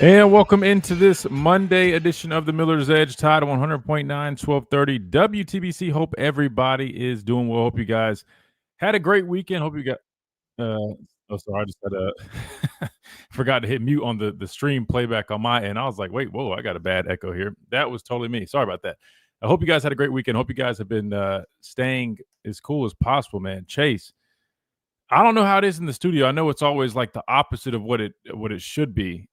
And welcome into this Monday edition of the Miller's Edge, tied to 100.9, 1230 WTBC. Hope everybody is doing well. Hope you guys had a great weekend. Hope you got oh sorry, I just had forgot to hit mute on the stream playback on my end. I was like, wait, whoa, I got a bad echo here. That was totally me. Sorry about that. I hope you guys had a great weekend. Hope you guys have been staying as cool as possible, man. Chase, I don't know how it is in the studio. I know it's always like the opposite of what it should be.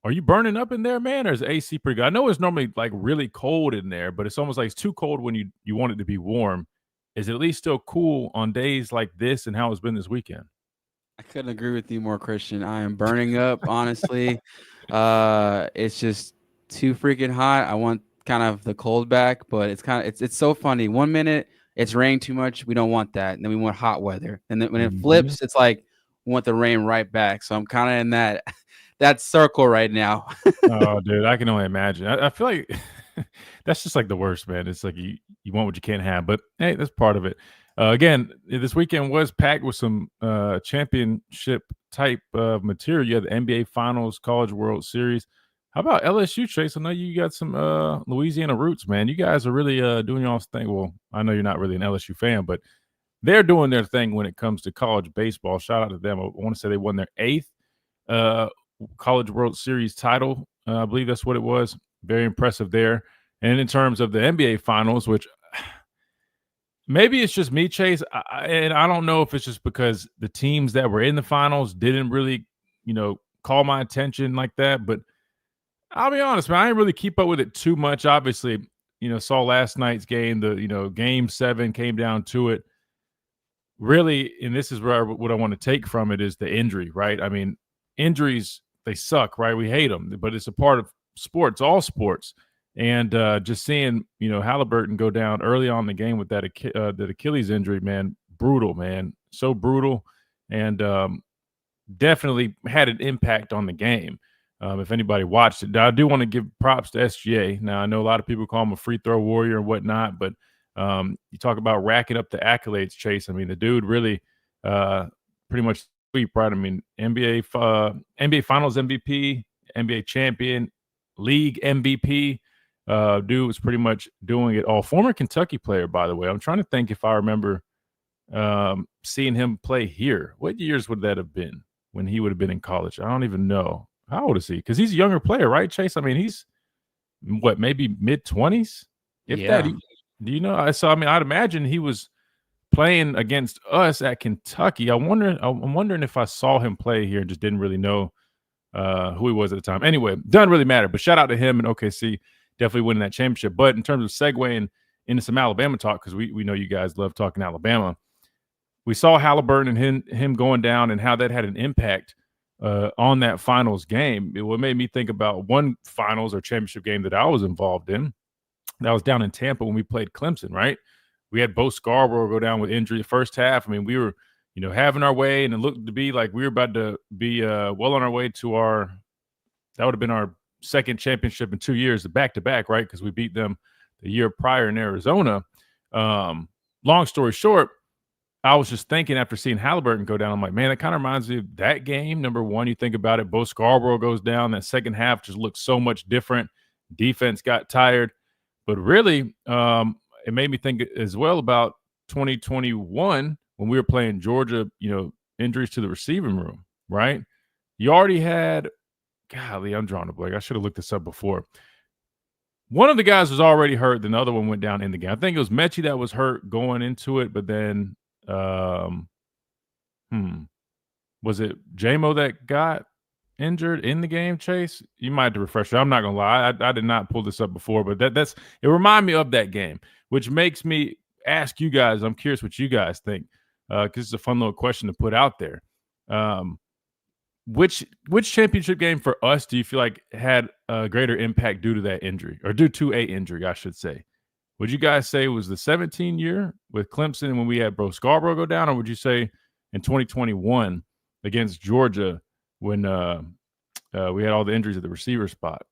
Are you burning up in there, man, or is the AC pretty good? I know it's normally like really cold in there, but it's almost like it's too cold when you want it to be warm. Is it at least still cool on days like this, and how it's been this weekend? I couldn't agree with you more, Christian. I am burning up, honestly. It's just too freaking hot. I want kind of the cold back, but it's so funny. 1 minute it's raining too much, we don't want that. And then we want hot weather. And then when it Mhm. flips, it's like we want the rain right back. So I'm kind of in that that circle right now. Oh, dude, I can only imagine. I feel like that's just like the worst, man. It's like you want what you can't have, but hey, that's part of it. Again, this weekend was packed with some championship type of material. You had the NBA Finals, College World Series. How about LSU, Chase? I know you got some Louisiana roots, man. You guys are really doing y'all's thing. Well, I know you're not really an LSU fan, but they're doing their thing when it comes to college baseball. Shout out to them. I want to say they won their eighth uh, College World Series title. I believe that's what it was. Very impressive there. And in terms of the NBA Finals, which maybe it's just me, Chase, and I don't know if it's just because the teams that were in the finals didn't really, call my attention like that. But I'll be honest, man, I didn't really keep up with it too much. Obviously, saw last night's game. Game 7 came down to it. Really, and this is where what I want to take from it is the injury, right? I mean, injuries, they suck, right? We hate them, but it's a part of sports, all sports. And just seeing, Halliburton go down early on in the game with that Achilles injury, man, brutal, man, so brutal, and definitely had an impact on the game. If anybody watched it, now, I do want to give props to SGA. Now, I know a lot of people call him a free throw warrior and whatnot, but you talk about racking up the accolades, Chase. I mean, the dude really pretty much sweep, right? I mean, NBA Finals MVP, NBA champion, league MVP. Dude was pretty much doing it all. Former Kentucky player, by the way. I'm trying to think if I remember seeing him play here. What years would that have been when he would have been in college? I don't even know. How old is he? Because he's a younger player, right, Chase? I mean, he's what, maybe mid-20s, if that. Yeah. Do you know? So I mean, I'd imagine he was playing against us at Kentucky. I'm wondering if I saw him play here and just didn't really know who he was at the time. Anyway, doesn't really matter. But shout out to him and OKC, definitely winning that championship. But in terms of segueing into some Alabama talk, because we know you guys love talking Alabama, we saw Halliburton and him going down and how that had an impact on that finals game. What made me think about one finals or championship game that I was involved in. That was down in Tampa when we played Clemson, right? We had Bo Scarborough go down with injury the first half. I mean, we were, having our way, and it looked to be like we were about to be well on our way to that would have been our second championship in 2 years, the back-to-back, right? Because we beat them the year prior in Arizona. Long story short, I was just thinking after seeing Halliburton go down, I'm like, man, that kind of reminds me of that game. Number one, you think about it, Bo Scarborough goes down. That second half just looked so much different. Defense got tired. But really, it made me think as well about 2021 when we were playing Georgia, injuries to the receiving room, right? You already had, golly, I'm drawing a blank. I should have looked this up before. One of the guys was already hurt, then the other one went down in the game. I think it was Mechie that was hurt going into it, but then um, was it JMO that got injured in the game, Chase? You might have to refresh it. I'm not gonna lie. I did not pull this up before, but that's it reminded me of that game, which makes me ask you guys. I'm curious what you guys think. Because it's a fun little question to put out there. Which championship game for us do you feel like had a greater impact due to that injury, or due to a injury, I should say? Would you guys say it was the 17 year with Clemson when we had Bo Scarborough go down, or would you say in 2021 against Georgia when we had all the injuries at the receiver spot?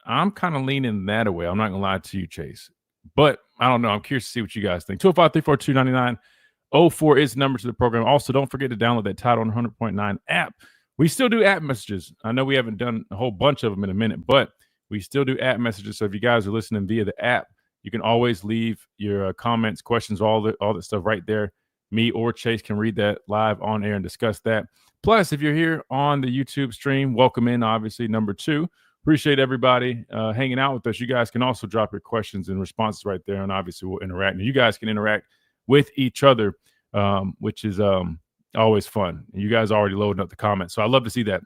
I'm kind of leaning that away. I'm not going to lie to you, Chase. But I don't know. I'm curious to see what you guys think. 205-342-9904 is the number to the program. Also, don't forget to download that Title 100.9 app. We still do app messages. I know we haven't done a whole bunch of them in a minute, but we still do app messages. So if you guys are listening via the app, you can always leave your comments, questions, all that stuff right there. Me or Chase can read that live on air and discuss that. Plus, if you're here on the YouTube stream, welcome in, obviously, number 2. Appreciate everybody hanging out with us. You guys can also drop your questions and responses right there, and obviously we'll interact. And you guys can interact with each other, which is always fun. You guys already loading up the comments, so I love to see that.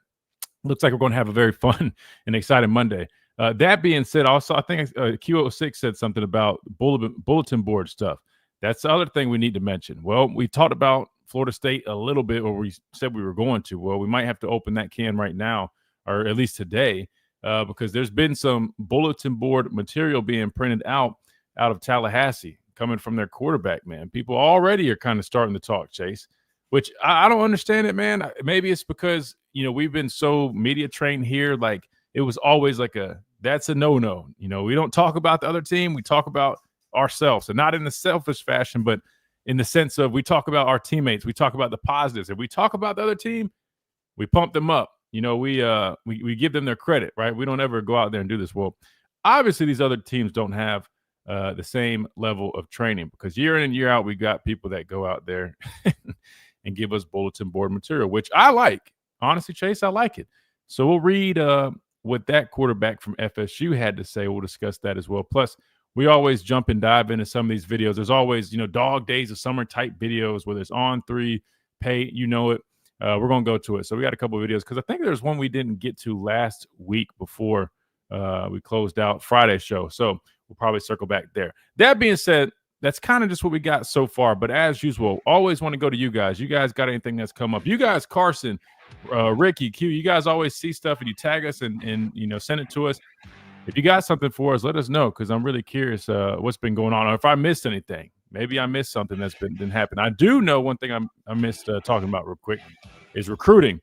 Looks like we're going to have a very fun and exciting Monday. That being said, also, I think Q06 said something about bulletin board stuff. That's the other thing we need to mention. Well, we talked about Florida State a little bit, or we said we were going to. Well, we might have to open that can right now, or at least today, because there's been some bulletin board material being printed out of Tallahassee coming from their quarterback, man. People already are kind of starting to talk, Chase, which I don't understand it, man. Maybe it's because, we've been so media trained here. Like, it was always like that's a no-no. We don't talk about the other team. We talk about ourselves, and not in a selfish fashion, but in the sense of we talk about our teammates. We talk about the positives. If we talk about the other team, we pump them up. We give them their credit, right? We don't ever go out there and do this. Well, obviously these other teams don't have the same level of training, because year in and year out, we got people that go out there and give us bulletin board material, which I like. Honestly, Chase, I like it. So we'll read what that quarterback from FSU had to say. We'll discuss that as well. Plus, we always jump and dive into some of these videos. There's always, dog days of summer type videos, whether it's on 3, pay, it. We're going to go to it. So we got a couple of videos, because I think there's one we didn't get to last week before we closed out Friday's show. So we'll probably circle back there. That being said, that's kind of just what we got so far. But as usual, always want to go to you guys. You guys got anything that's come up? You guys, Carson, Ricky, Q, you guys always see stuff and you tag us and send it to us. If you got something for us, let us know, because I'm really curious what's been going on, or if I missed anything. Maybe I missed something that's been happening. I do know one thing I missed talking about real quick is recruiting.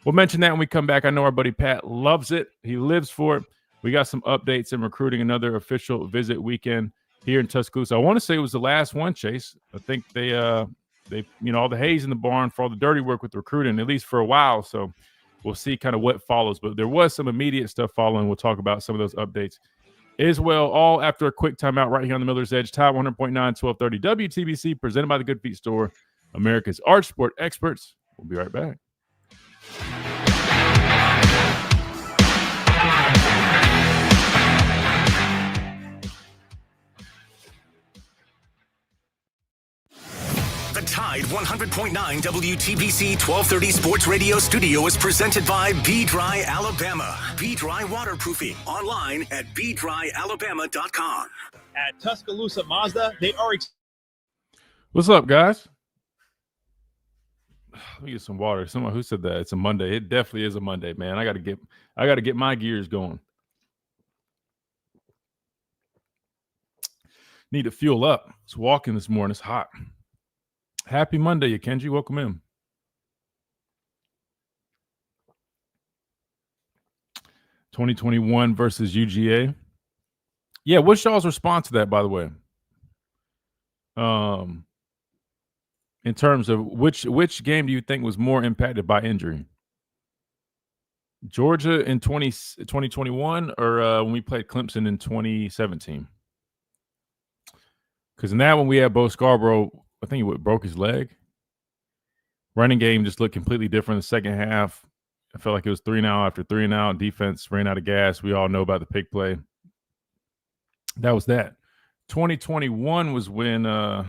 We'll mention that when we come back. I know our buddy Pat loves it. He lives for it. We got some updates in recruiting, another official visit weekend here in Tuscaloosa. I want to say it was the last one, Chase. I think they all the hay's in the barn for all the dirty work with recruiting, at least for a while. So we'll see kind of what follows. But there was some immediate stuff following. We'll talk about some of those updates as well, all after a quick timeout right here on the Miller's Edge. Tide 100.9, 1230 WTBC, presented by the Good Feet Store, America's Arch Sport experts. We'll be right back. The Tide 100.9 WTBC 1230 Sports Radio studio is presented by B-Dry Alabama. B-Dry Waterproofing. Online at bdryalabama.com. At Tuscaloosa Mazda, they are... What's up, guys? Let me get some water. Someone who said that it's a Monday. It definitely is a Monday, man. I got to get my gears going. Need to fuel up. It's walking this morning. It's hot. Happy Monday, Kenji. Welcome in. (2021) versus UGA. Yeah, what's y'all's response to that, by the way? In terms of which game do you think was more impacted by injury? Georgia in 2021 or when we played Clemson in 2017? Because in that one, we had Bo Scarborough, I think he broke his leg. Running game just looked completely different in the second half. I felt like it was 3-and-out after 3-and-out. Defense ran out of gas. We all know about the pick play. That was that. 2021 was when I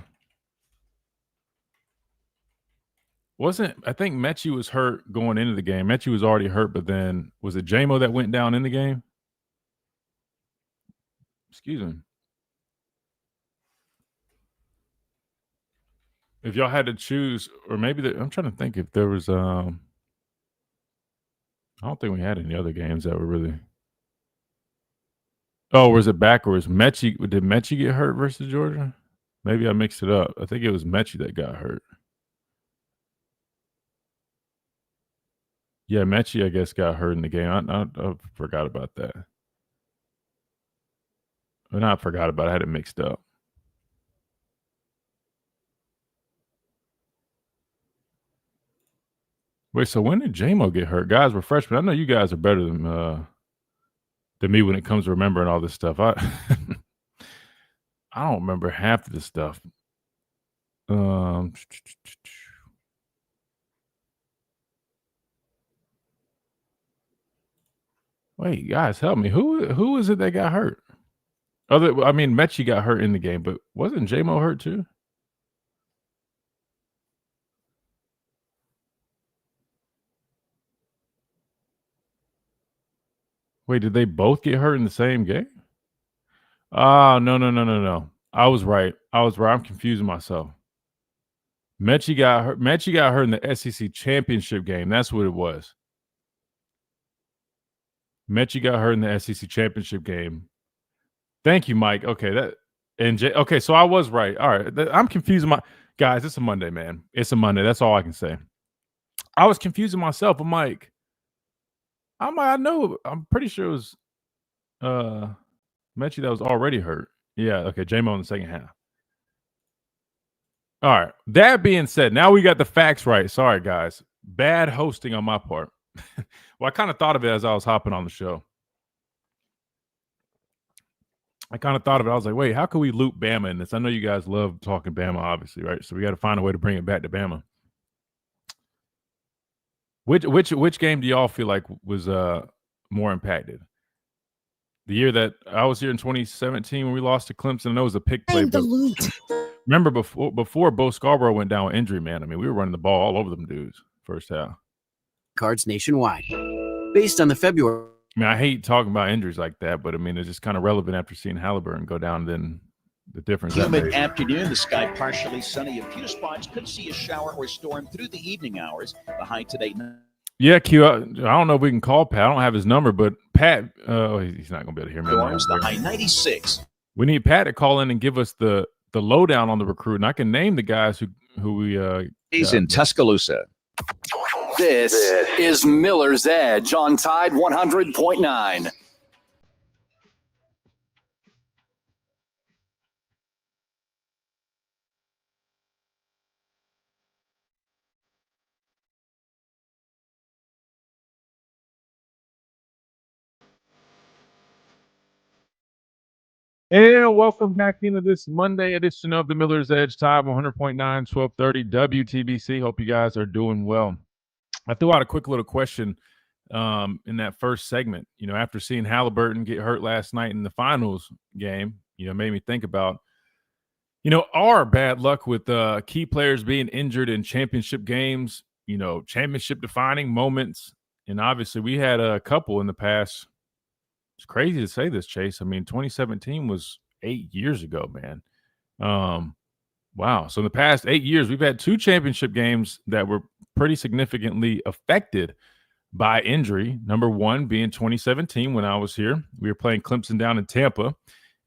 think Mechie was hurt going into the game. Mechie was already hurt, but then was it JMO that went down in the game? Excuse me. If y'all had to choose, or maybe I'm trying to think if there was I don't think we had any other games that were really. Oh, was it backwards? Did Mechie get hurt versus Georgia? Maybe I mixed it up. I think it was Mechie that got hurt. Yeah, Mechie, I guess, got hurt in the game. I forgot about that. Or not forgot about it. I had it mixed up. Wait, so when did J-Mo get hurt? Guys were freshmen. I know you guys are better than me when it comes to remembering all this stuff. I I don't remember half of this stuff. Wait, guys, help me. Who is it that got hurt? Mechie got hurt in the game, but wasn't J-Mo hurt too? Wait, did they both get hurt in the same game? Oh, no. I was right. I'm confusing myself. Mechie got hurt. Mechie got hurt in the SEC championship game. That's what it was. Mechie got hurt in the SEC championship game. Thank you, Mike. Okay, okay, so I was right. All right, I'm confusing guys. It's a Monday, man. It's a Monday. That's all I can say. I was confusing myself. I know. I'm pretty sure it was Mechie that was already hurt. Yeah. Okay, J-Mo in the second half. All right. That being said, now we got the facts right. Sorry, guys. Bad hosting on my part. Well, I kind of thought of it as I was hopping on the show. I was like, wait, how can we loop Bama in this? I know you guys love talking Bama, obviously, right? So we got to find a way to bring it back to Bama. Which game do y'all feel like was more impacted? The year that I was here in 2017 when we lost to Clemson, and it was a pick play. Remember before Bo Scarborough went down with injury, man. I mean, we were running the ball all over them dudes first half. Cards nationwide, based on the February. I mean, I hate talking about injuries like that, but I mean, it's just kind of relevant after seeing Halliburton go down. Then the difference. Humid afternoon. The sky partially sunny. A few spots could see a shower or storm through the evening hours. The high today. Yeah, Q. I don't know if we can call Pat. I don't have his number, but Pat. He's not going to be able to hear me. Storms. The high 96. We need Pat to call in and give us the lowdown on the recruit, and I can name the guys who we. He's in Tuscaloosa. This is Miller's Edge on Tide 100.9. And welcome back into this Monday edition of the Miller's Edge, Tide 100.9, 1230 WTBC. Hope you guys are doing well. I threw out a quick little question in that first segment. You know, after seeing Halliburton get hurt last night in the finals game, made me think about, our bad luck with key players being injured in championship games, championship defining moments. And obviously we had a couple in the past. It's crazy to say this, Chase. I mean, 2017 was 8 years ago, man. Wow. So in the past 8 years, we've had 2 championship games that were pretty significantly affected by injury. Number one being 2017 when I was here. We were playing Clemson down in Tampa,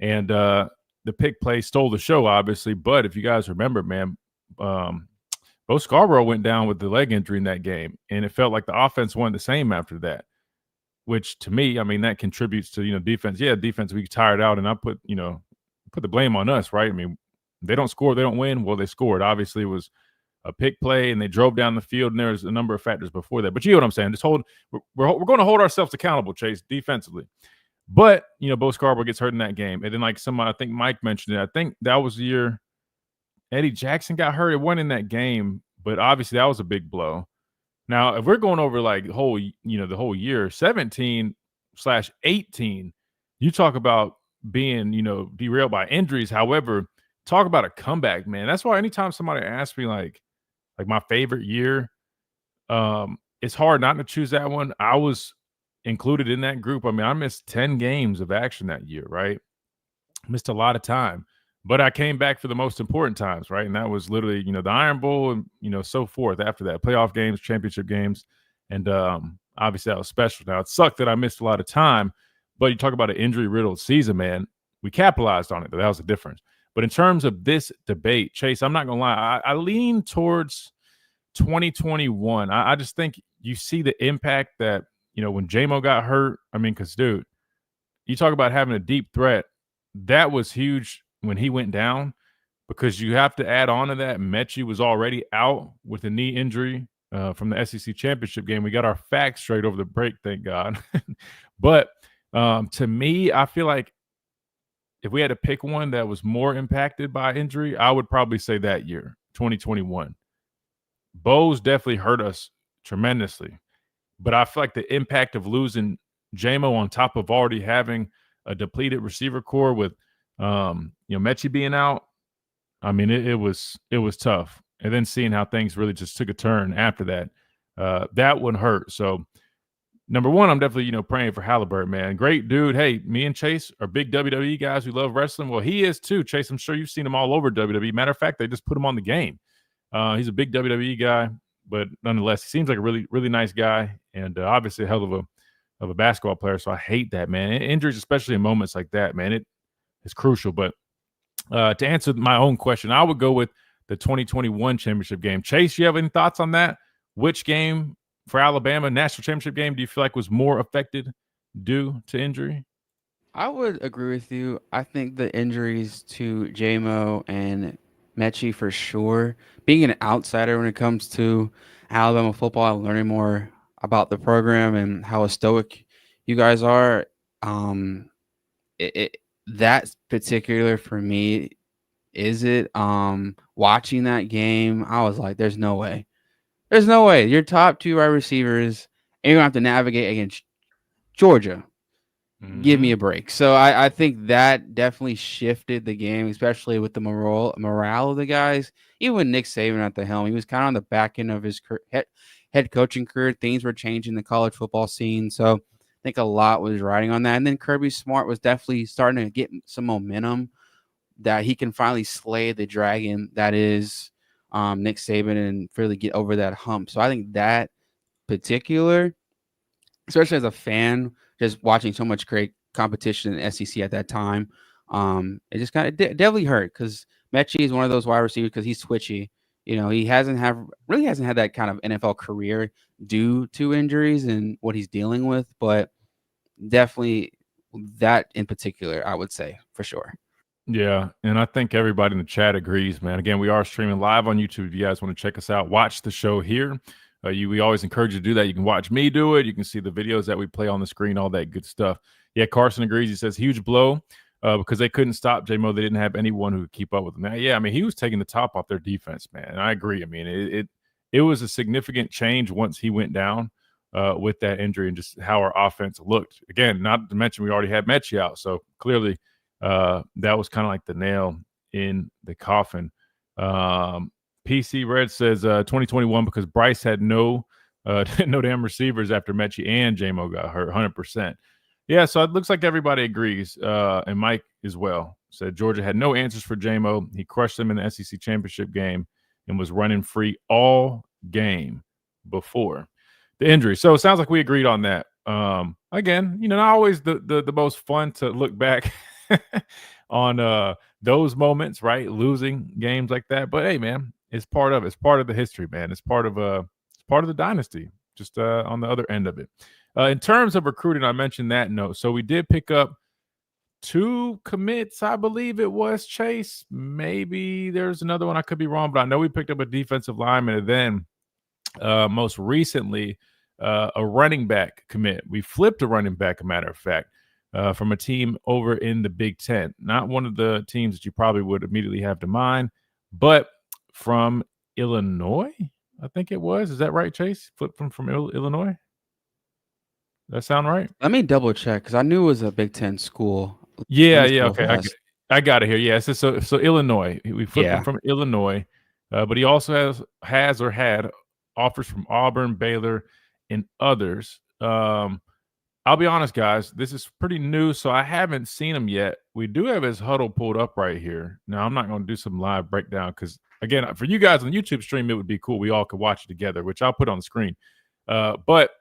and the pick play stole the show, obviously. But if you guys remember, man, Bo Scarborough went down with the leg injury in that game, and it felt like the offense went the same after that. Which to me, I mean, that contributes to, defense. Yeah, defense, we tired out, and I put the blame on us, right? I mean, they don't score, they don't win. Well, they scored. Obviously, it was a pick play, and they drove down the field, and there's a number of factors before that. But you know what I'm saying? We're going to hold ourselves accountable, Chase, defensively. But, Bo Scarborough gets hurt in that game. And then, like I think Mike mentioned it, I think that was the year Eddie Jackson got hurt. It wasn't in that game, but obviously that was a big blow. Now, if we're going over like the whole year, 17/18, you talk about being, derailed by injuries. However, talk about a comeback, man. That's why anytime somebody asks me like my favorite year, it's hard not to choose that one. I was included in that group. I mean, I missed 10 games of action that year, right? Missed a lot of time. But I came back for the most important times, right? And that was literally, the Iron Bowl and, so forth after that. Playoff games, championship games. And obviously that was special. Now, it sucked that I missed a lot of time. But you talk about an injury-riddled season, man. We capitalized on it, but that was the difference. But in terms of this debate, Chase, I'm not going to lie. I lean towards 2021. I just think you see the impact that, when J-Mo got hurt. I mean, because, dude, you talk about having a deep threat. That was huge when he went down, because you have to add on to that, Mechie was already out with a knee injury from the SEC championship game. We got our facts straight over the break, thank God. But to me, I feel like if we had to pick one that was more impacted by injury, I would probably say that year, 2021. Bo's definitely hurt us tremendously. But I feel like the impact of losing JMO on top of already having a depleted receiver core with Mechie being out, I mean, it was tough. And then seeing how things really just took a turn after that, that one hurt. So number one, I'm definitely, praying for Halliburton, man. Great dude. Hey, me and Chase are big WWE guys. We love wrestling. Well, he is too, Chase. I'm sure you've seen him all over WWE. Matter of fact, they just put him on the game. He's a big WWE guy, but nonetheless, he seems like a really, really nice guy, and obviously a hell of a basketball player. So I hate that, man. Injuries, especially in moments like that, man, it is crucial. But to answer my own question, I would go with the 2021 championship game. Chase, you have any thoughts on that? Which game for Alabama, national championship game, do you feel like was more affected due to injury? I would agree with you. I think the injuries to JMO and Mechie for sure. Being an outsider when it comes to Alabama football and learning more about the program and how stoic you guys are, that particular for me is it. Watching that game, I was like, "There's no way, there's no way." Your top two wide receivers, and you're gonna have to navigate against Georgia. Give me a break. So I think that definitely shifted the game, especially with the morale of the guys. Even with Nick Saban at the helm, he was kind of on the back end of his head coaching career. Things were changing the college football scene. So I think a lot was riding on that. And then Kirby Smart was definitely starting to get some momentum that he can finally slay the dragon that is Nick Saban and really get over that hump. So I think that particular, especially as a fan, just watching so much great competition in the SEC at that time, it just kind of definitely hurt because Mechie is one of those wide receivers because he's switchy. He really hasn't had that kind of NFL career due to injuries and what he's dealing with, but definitely that in particular, I would say for sure. Yeah, and I think everybody in the chat agrees, man. Again, we are streaming live on YouTube. If you guys want to check us out, watch the show here. We always encourage you to do that. You can watch me do it. You can see the videos that we play on the screen, all that good stuff. Yeah, Carson agrees. He says, huge blow because they couldn't stop J-Mo. They didn't have anyone who could keep up with him. Yeah, I mean, he was taking the top off their defense, man. And I agree. I mean, it was a significant change once he went down with that injury and just how our offense looked. Again, not to mention we already had Mechie out. So clearly that was kind of like the nail in the coffin. PC Red says 2021 because Bryce had no damn receivers after Mechie and JMO got hurt 100%. Yeah, so it looks like everybody agrees. And Mike as well said Georgia had no answers for JMO. He crushed them in the SEC championship game and was running free all game before the injury. So it sounds like we agreed on that. Again, not always the most fun to look back on those moments, right? Losing games like that. But hey, man, it's part of the history, man. It's part of the dynasty, just on the other end of it. In terms of recruiting, I mentioned that note. So we did pick up 2 commits, I believe it was, Chase. Maybe there's another one. I could be wrong, but I know we picked up a defensive lineman, and then most recently a running back commit. We flipped a running back, a matter of fact, from a team over in the Big Ten. Not one of the teams that you probably would immediately have to mind, but from Illinois, I think it was. Is that right, Chase? Flipped from Illinois? That sound right? Let me double check because I knew it was a Big Ten school. Yeah. Okay, I got it here. Yeah, so Illinois. We flipped him from Illinois, but he also has or had offers from Auburn, Baylor, and others. I'll be honest, guys. This is pretty new, so I haven't seen him yet. We do have his huddle pulled up right here. Now, I'm not going to do some live breakdown because, again, for you guys on the YouTube stream, it would be cool. We all could watch it together, which I'll put on the screen. But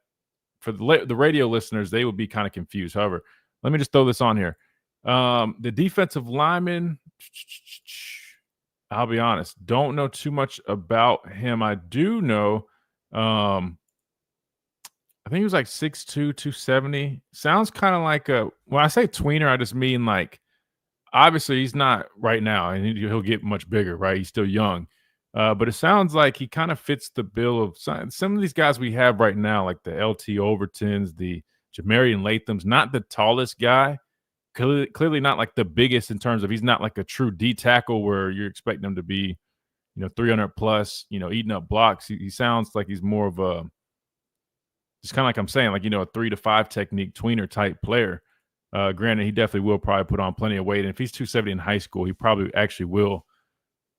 for the radio listeners, they would be kind of confused. However, let me just throw this on here. The defensive lineman, I'll be honest, don't know too much about him. I do know I think he was like 6'2", 270. Sounds kind of like when I say tweener, I just mean like, obviously he's not right now and he'll get much bigger, right? He's still young. But it sounds like he kind of fits the bill of some of these guys we have right now, like the LT Overtons, the Jamarian Latham's, not the tallest guy. Clearly not like the biggest in terms of he's not like a true D tackle where you're expecting him to be, 300 plus, eating up blocks. He sounds like he's more of a, just kind of like I'm saying, like, a 3 to 5 technique tweener type player. Granted, he definitely will probably put on plenty of weight. And if he's 270 in high school, he probably actually will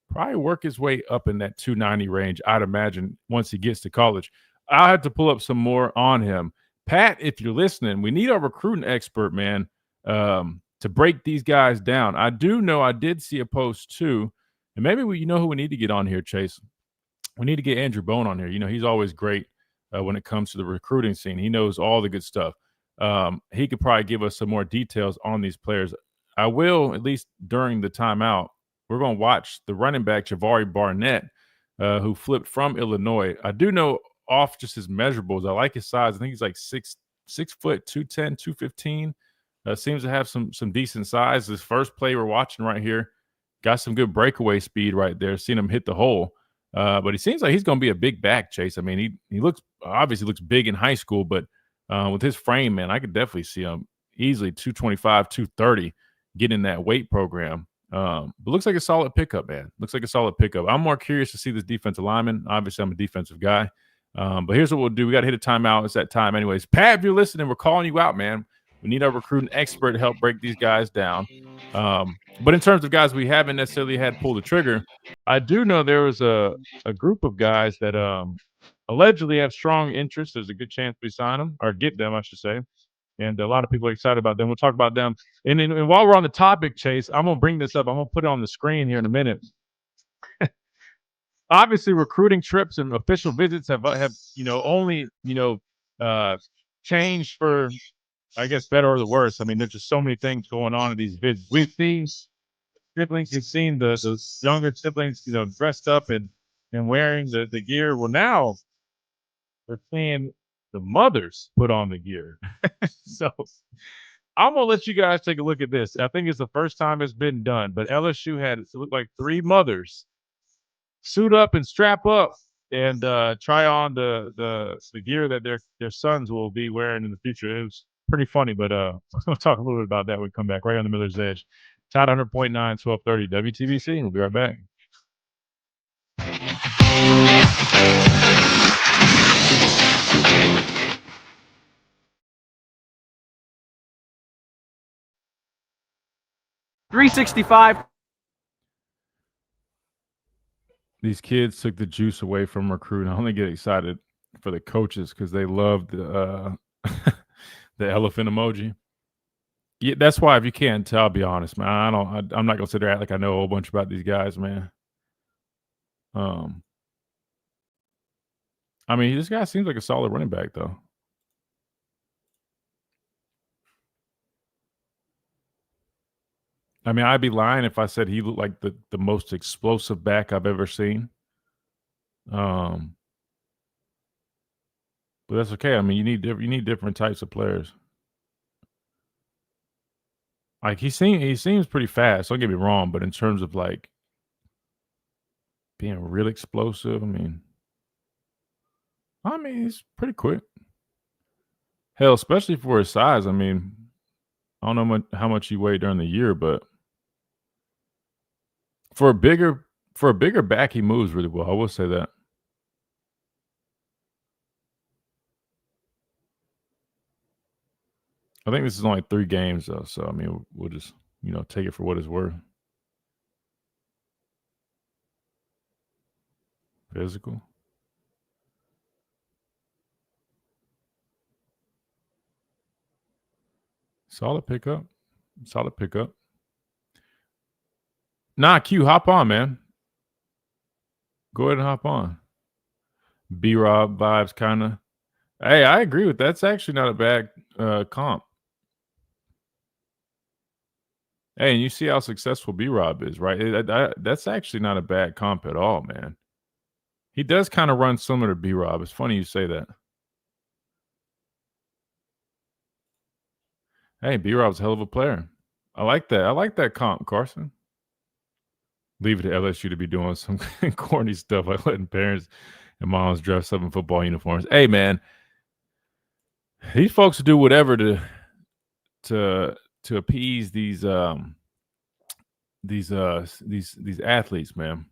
probably work his way up in that 290 range, I'd imagine, once he gets to college. I'll have to pull up some more on him. Pat, if you're listening, we need a recruiting expert, man, to break these guys down. I do know I did see a post too, and maybe who we need to get on here, Chase. We need to get Andrew Bone on here. He's always great when it comes to the recruiting scene. He knows all the good stuff. He could probably give us some more details on these players. I will, at least during the timeout, we're going to watch the running back, Ja'Vari Barnett, who flipped from Illinois. I do know off just his measurables. I like his size. I think he's like 6 foot, 210, 215. Seems to have some decent size. This first play we're watching right here got some good breakaway speed right there. Seen him hit the hole. But he seems like he's going to be a big back, Chase. I mean, he obviously looks big in high school, but with his frame, man, I could definitely see him easily 225, 230 getting that weight program. But looks like a solid pickup, man. Looks like a solid pickup. I'm more curious to see this defensive lineman. Obviously, I'm a defensive guy. But here's what we'll do. We got to hit a timeout. It's that time anyways. Pat, if you're listening, we're calling you out, man. We need our recruiting expert to help break these guys down. But in terms of guys we haven't necessarily had pull the trigger, I do know there was a group of guys that allegedly have strong interest. There's a good chance we sign them, or get them, I should say. And a lot of people are excited about them. We'll talk about them. And while we're on the topic, Chase, I'm going to bring this up. I'm going to put it on the screen here in a minute. Obviously, recruiting trips and official visits have only, changed for, I guess, better or the worse. I mean, there's just so many things going on in these visits. We've seen siblings, you've seen the younger siblings, dressed up and wearing the gear. Well, now we're seeing the mothers put on the gear. So I'm going to let you guys take a look at this. I think it's the first time it's been done, but LSU had it looked like 3 mothers suit up and strap up and try on the gear that their sons will be wearing in the future. It was pretty funny, but we'll talk a little bit about that when we come back right on the Miller's Edge. Tide 100.9, 1230 WTBC. We'll be right back. .365. These kids took the juice away from recruiting. I only get excited for the coaches because they love the the elephant emoji. Yeah, that's why if you can't tell, I'll be honest, man. I'm not gonna sit there and act like I know a whole bunch about these guys, man. I mean, this guy seems like a solid running back, though. I mean, I'd be lying if I said he looked like the most explosive back I've ever seen. But that's okay. I mean, you need different types of players. Like he seems pretty fast. Don't get me wrong, but in terms of like being real explosive, I mean, he's pretty quick. Hell, especially for his size. I mean, I don't know how much he weighed during the year, but for a bigger back, he moves really well. I will say that. I think this is only 3 games though, so I mean, we'll just take it for what it's worth. Physical. Solid pickup. Nah, Q, hop on, man. Go ahead and hop on. B-Rob vibes, kind of. Hey, I agree with that. That's actually not a bad comp. Hey, and you see how successful B-Rob is, right? That's actually not a bad comp at all, man. He does kind of run similar to B-Rob. It's funny you say that. Hey, B-Rob's a hell of a player. I like that. I like that comp, Carson. leave it to LSU to be doing some corny stuff like letting parents and moms dress up in football uniforms. Hey, man, these folks do whatever to appease these athletes, man.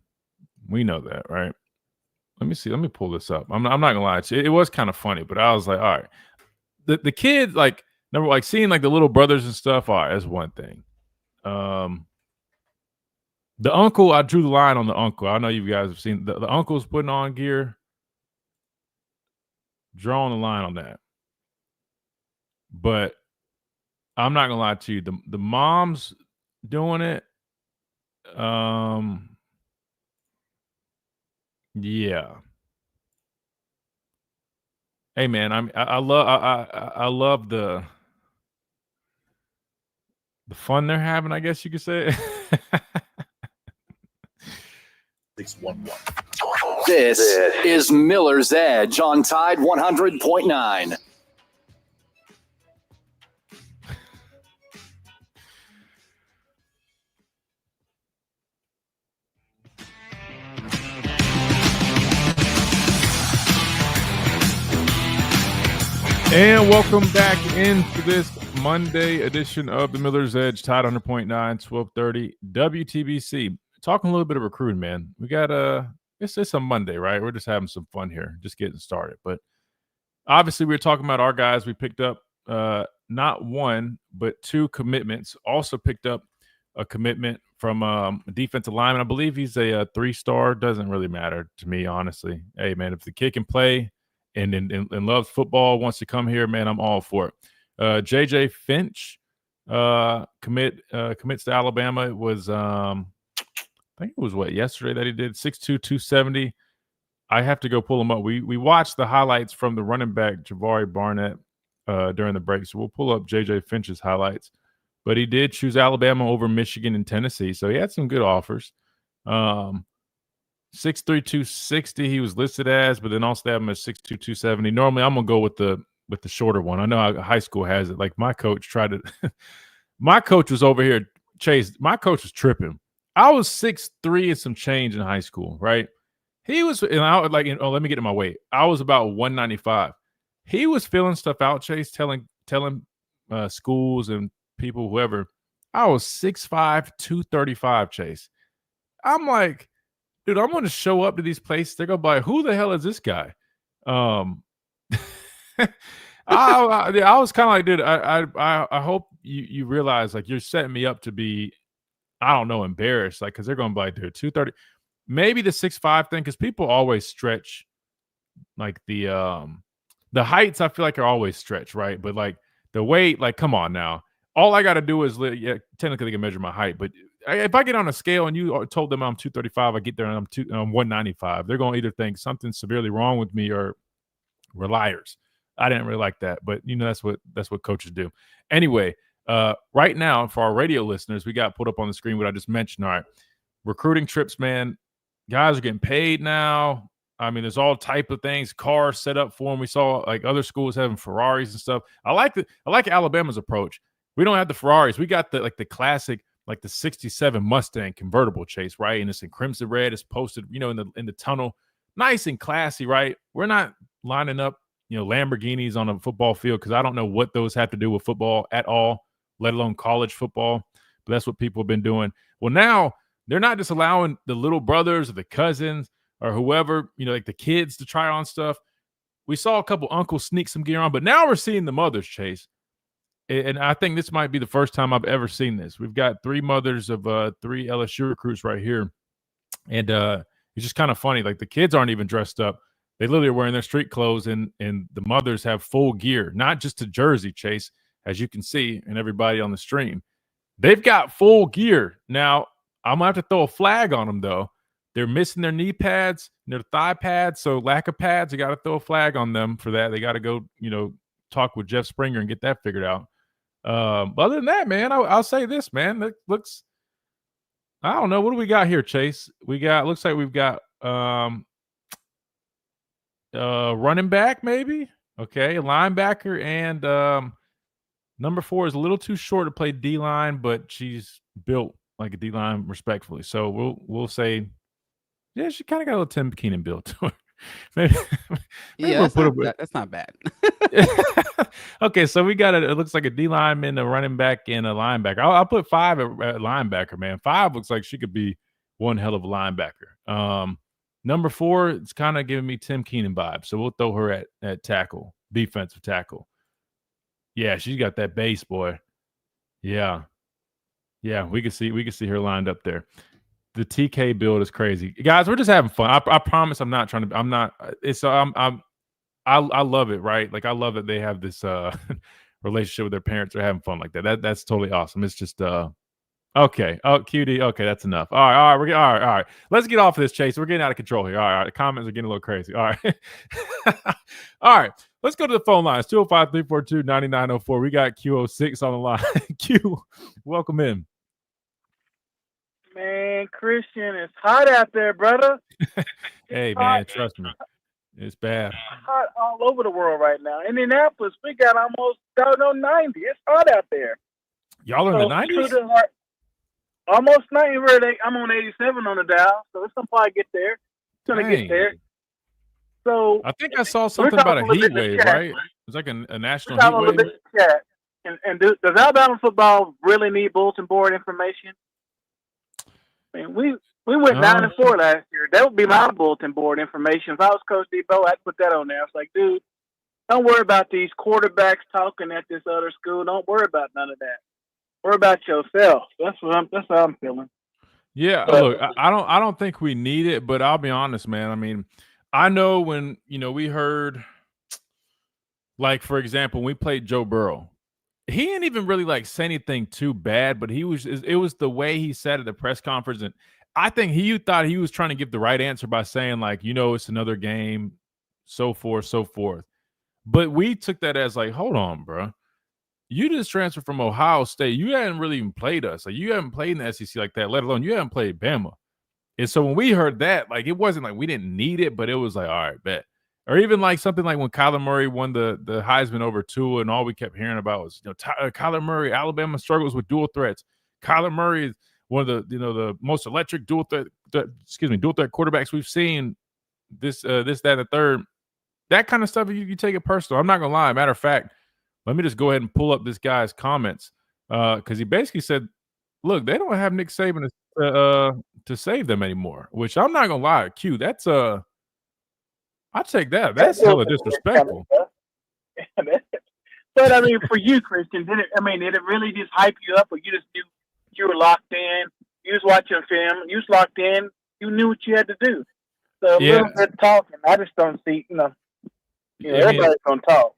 We know that, right? Let me see. Let me pull this up. I'm not gonna lie to you. It was kind of funny, but I was like, all right. The kids, like, number, like, seeing like the little brothers and stuff. All right, that's one thing. The uncle, I drew the line on the uncle. I know you guys have seen the uncle's putting on gear. Drawing the line on that. But I'm not gonna lie to you. The moms doing it. Yeah. Hey, man, I love the fun they're having, I guess you could say. 611. This is Miller's Edge on Tide 100.9. And welcome back into this Monday edition of the Miller's Edge, Tide 100.9, 1230 WTBC. Talking a little bit of recruiting, man. We got it's a Monday, right? We're just having some fun here, just getting started. But obviously, we were talking about our guys. We picked up not one, but two commitments. Also picked up a commitment from a defensive lineman. I believe he's a 3-star. Doesn't really matter to me, honestly. Hey, man, if the kid can play and loves football, wants to come here, man, I'm all for it. JJ Finch commits to Alabama. It was I think it was yesterday that he did 6'2", 270. I have to go pull him up. We watched the highlights from the running back Jabari Barnett during the break, so we'll pull up JJ Finch's highlights. But he did choose Alabama over Michigan and Tennessee, so he had some good offers. 6'3", 260 he was listed as, but then also they have him at 6'2", 270. Normally, I'm gonna go with the shorter one. I know how high school has it. Like, my coach tried to my coach was over here, Chase. My coach was tripping. I was 6'3" and some change in high school, right? He was, and I was like, let me get to my weight. I was about 195. He was filling stuff out, Chase, telling schools and people, whoever, I was 6'5", 235, Chase. I'm like, dude, I'm going to show up to these places. They're going to be like, who the hell is this guy? I was kind of like, dude, I hope you realize, like, you're setting me up to be, I don't know, embarrassed. Like, because they're going to be like, dude, 230. Maybe the 6'5" thing, because people always stretch, like, the heights, I feel like, are always stretched, right? But, like, the weight, like, come on now. All I got to do is, technically they can measure my height, but if I get on a scale and you told them I'm 235, I get there and I'm 195, they're going to either think something's severely wrong with me or we're liars. I didn't really like that, but that's what coaches do. Anyway, right now for our radio listeners, we got put up on the screen what I just mentioned. All right, recruiting trips, man. Guys are getting paid now. I mean, there's all type of things, cars set up for them. We saw, like, other schools having Ferraris and stuff. I like Alabama's approach. We don't have the Ferraris. We got the classic, like the 67 Mustang convertible, Chase, right? And it's in crimson red. It's posted, in the tunnel. Nice and classy, right? We're not lining up, Lamborghinis on a football field, because I don't know what those have to do with football at all, let alone college football. But that's what people have been doing. Well, now they're not just allowing the little brothers or the cousins or whoever, like the kids, to try on stuff. We saw a couple uncles sneak some gear on, but now we're seeing the mothers, Chase. And I think this might be the first time I've ever seen this. We've got 3 mothers of 3 LSU recruits right here. And it's just kind of funny. Like, the kids aren't even dressed up. They literally are wearing their street clothes, and the mothers have full gear, not just a jersey, Chase, as you can see, and everybody on the stream. They've got full gear. Now, I'm going to have to throw a flag on them, though. They're missing their knee pads, their thigh pads, so lack of pads. You got to throw a flag on them for that. They got to go, talk with Jeff Springer and get that figured out. Other than that, man, I'll say this, man. It looks, I don't know. What do we got here, Chase? Looks like we've got running back, maybe. Okay, linebacker, and number 4 is a little too short to play D-line, but she's built like a D line respectfully. So we'll say, yeah, she kind of got a little Tim Keenan build to her. maybe, maybe Yeah, we'll put a that's not bad. Okay, so we got it looks like a D lineman, a running back, and a linebacker. I'll put 5 at linebacker, man. 5 looks like she could be one hell of a linebacker. Number 4, it's kind of giving me Tim Keenan vibes, so we'll throw her at tackle, defensive tackle. Yeah, she's got that base, boy. Yeah, we can see her lined up there. The TK build is crazy, guys. We're just having fun. I promise. I'm not trying to. I'm not. It's. I love it, right? Like I love that they have this relationship with their parents. They're having fun like that. That's totally awesome. It's just okay. Oh, QD. Okay, that's enough. All right. All right. Let's get off of this, Chase. We're getting out of control here. All right. The comments are getting a little crazy. All right. All right. Let's go to the phone lines. 205-342-9904. We got Q06 on the line. Q, welcome in. Man, Christian, it's hot out there, brother. Hey, man, trust me. It's bad. Hot all over the world right now. Indianapolis, we got almost down on 90. It's hot out there. Y'all are in the 90s? Almost 90. I'm on 87 on the dial, so it's going to probably get there. It's going to get there. So I think I saw something about a heat wave, right? It's like a national heat wave. And does Alabama football really need bulletin board information? I mean, we went 9-4 last year. That would be my bulletin board information. If I was Coach Debo, I'd put that on there. I was like, dude, don't worry about these quarterbacks talking at this other school. Don't worry about none of that. Worry about yourself. That's how I'm feeling. Yeah, look, I don't think we need it, but I'll be honest, man. I mean, I know when we heard, like for example, when we played Joe Burrow. He didn't even really say anything too bad, but it was the way he said at the press conference. And I think he thought he was trying to give the right answer by saying it's another game, so forth, so forth. But we took that as hold on, bro. You just transferred from Ohio State. You hadn't really even played us. You haven't played in the SEC like that, let alone you haven't played Bama. And so when we heard that, it wasn't we didn't need it, but it was all right, bet. Or even something like when Kyler Murray won the Heisman over Tua, and all we kept hearing about was Kyler Murray. Alabama struggles with dual threats. Kyler Murray is one of the most electric dual threat quarterbacks we've seen. This, that, and the third. That kind of stuff, you take it personal. I'm not gonna lie. Matter of fact, let me just go ahead and pull up this guy's comments because he basically said, "Look, they don't have Nick Saban to save them anymore." Which I'm not gonna lie, Q. That's I take that. That's hella disrespectful. But I mean, for you, Christian, did it really just hype you up, or you just knew you were locked in? You was watching film. You was locked in. You knew what you had to do. So a little bit talking. I just don't see. Everybody's gonna talk.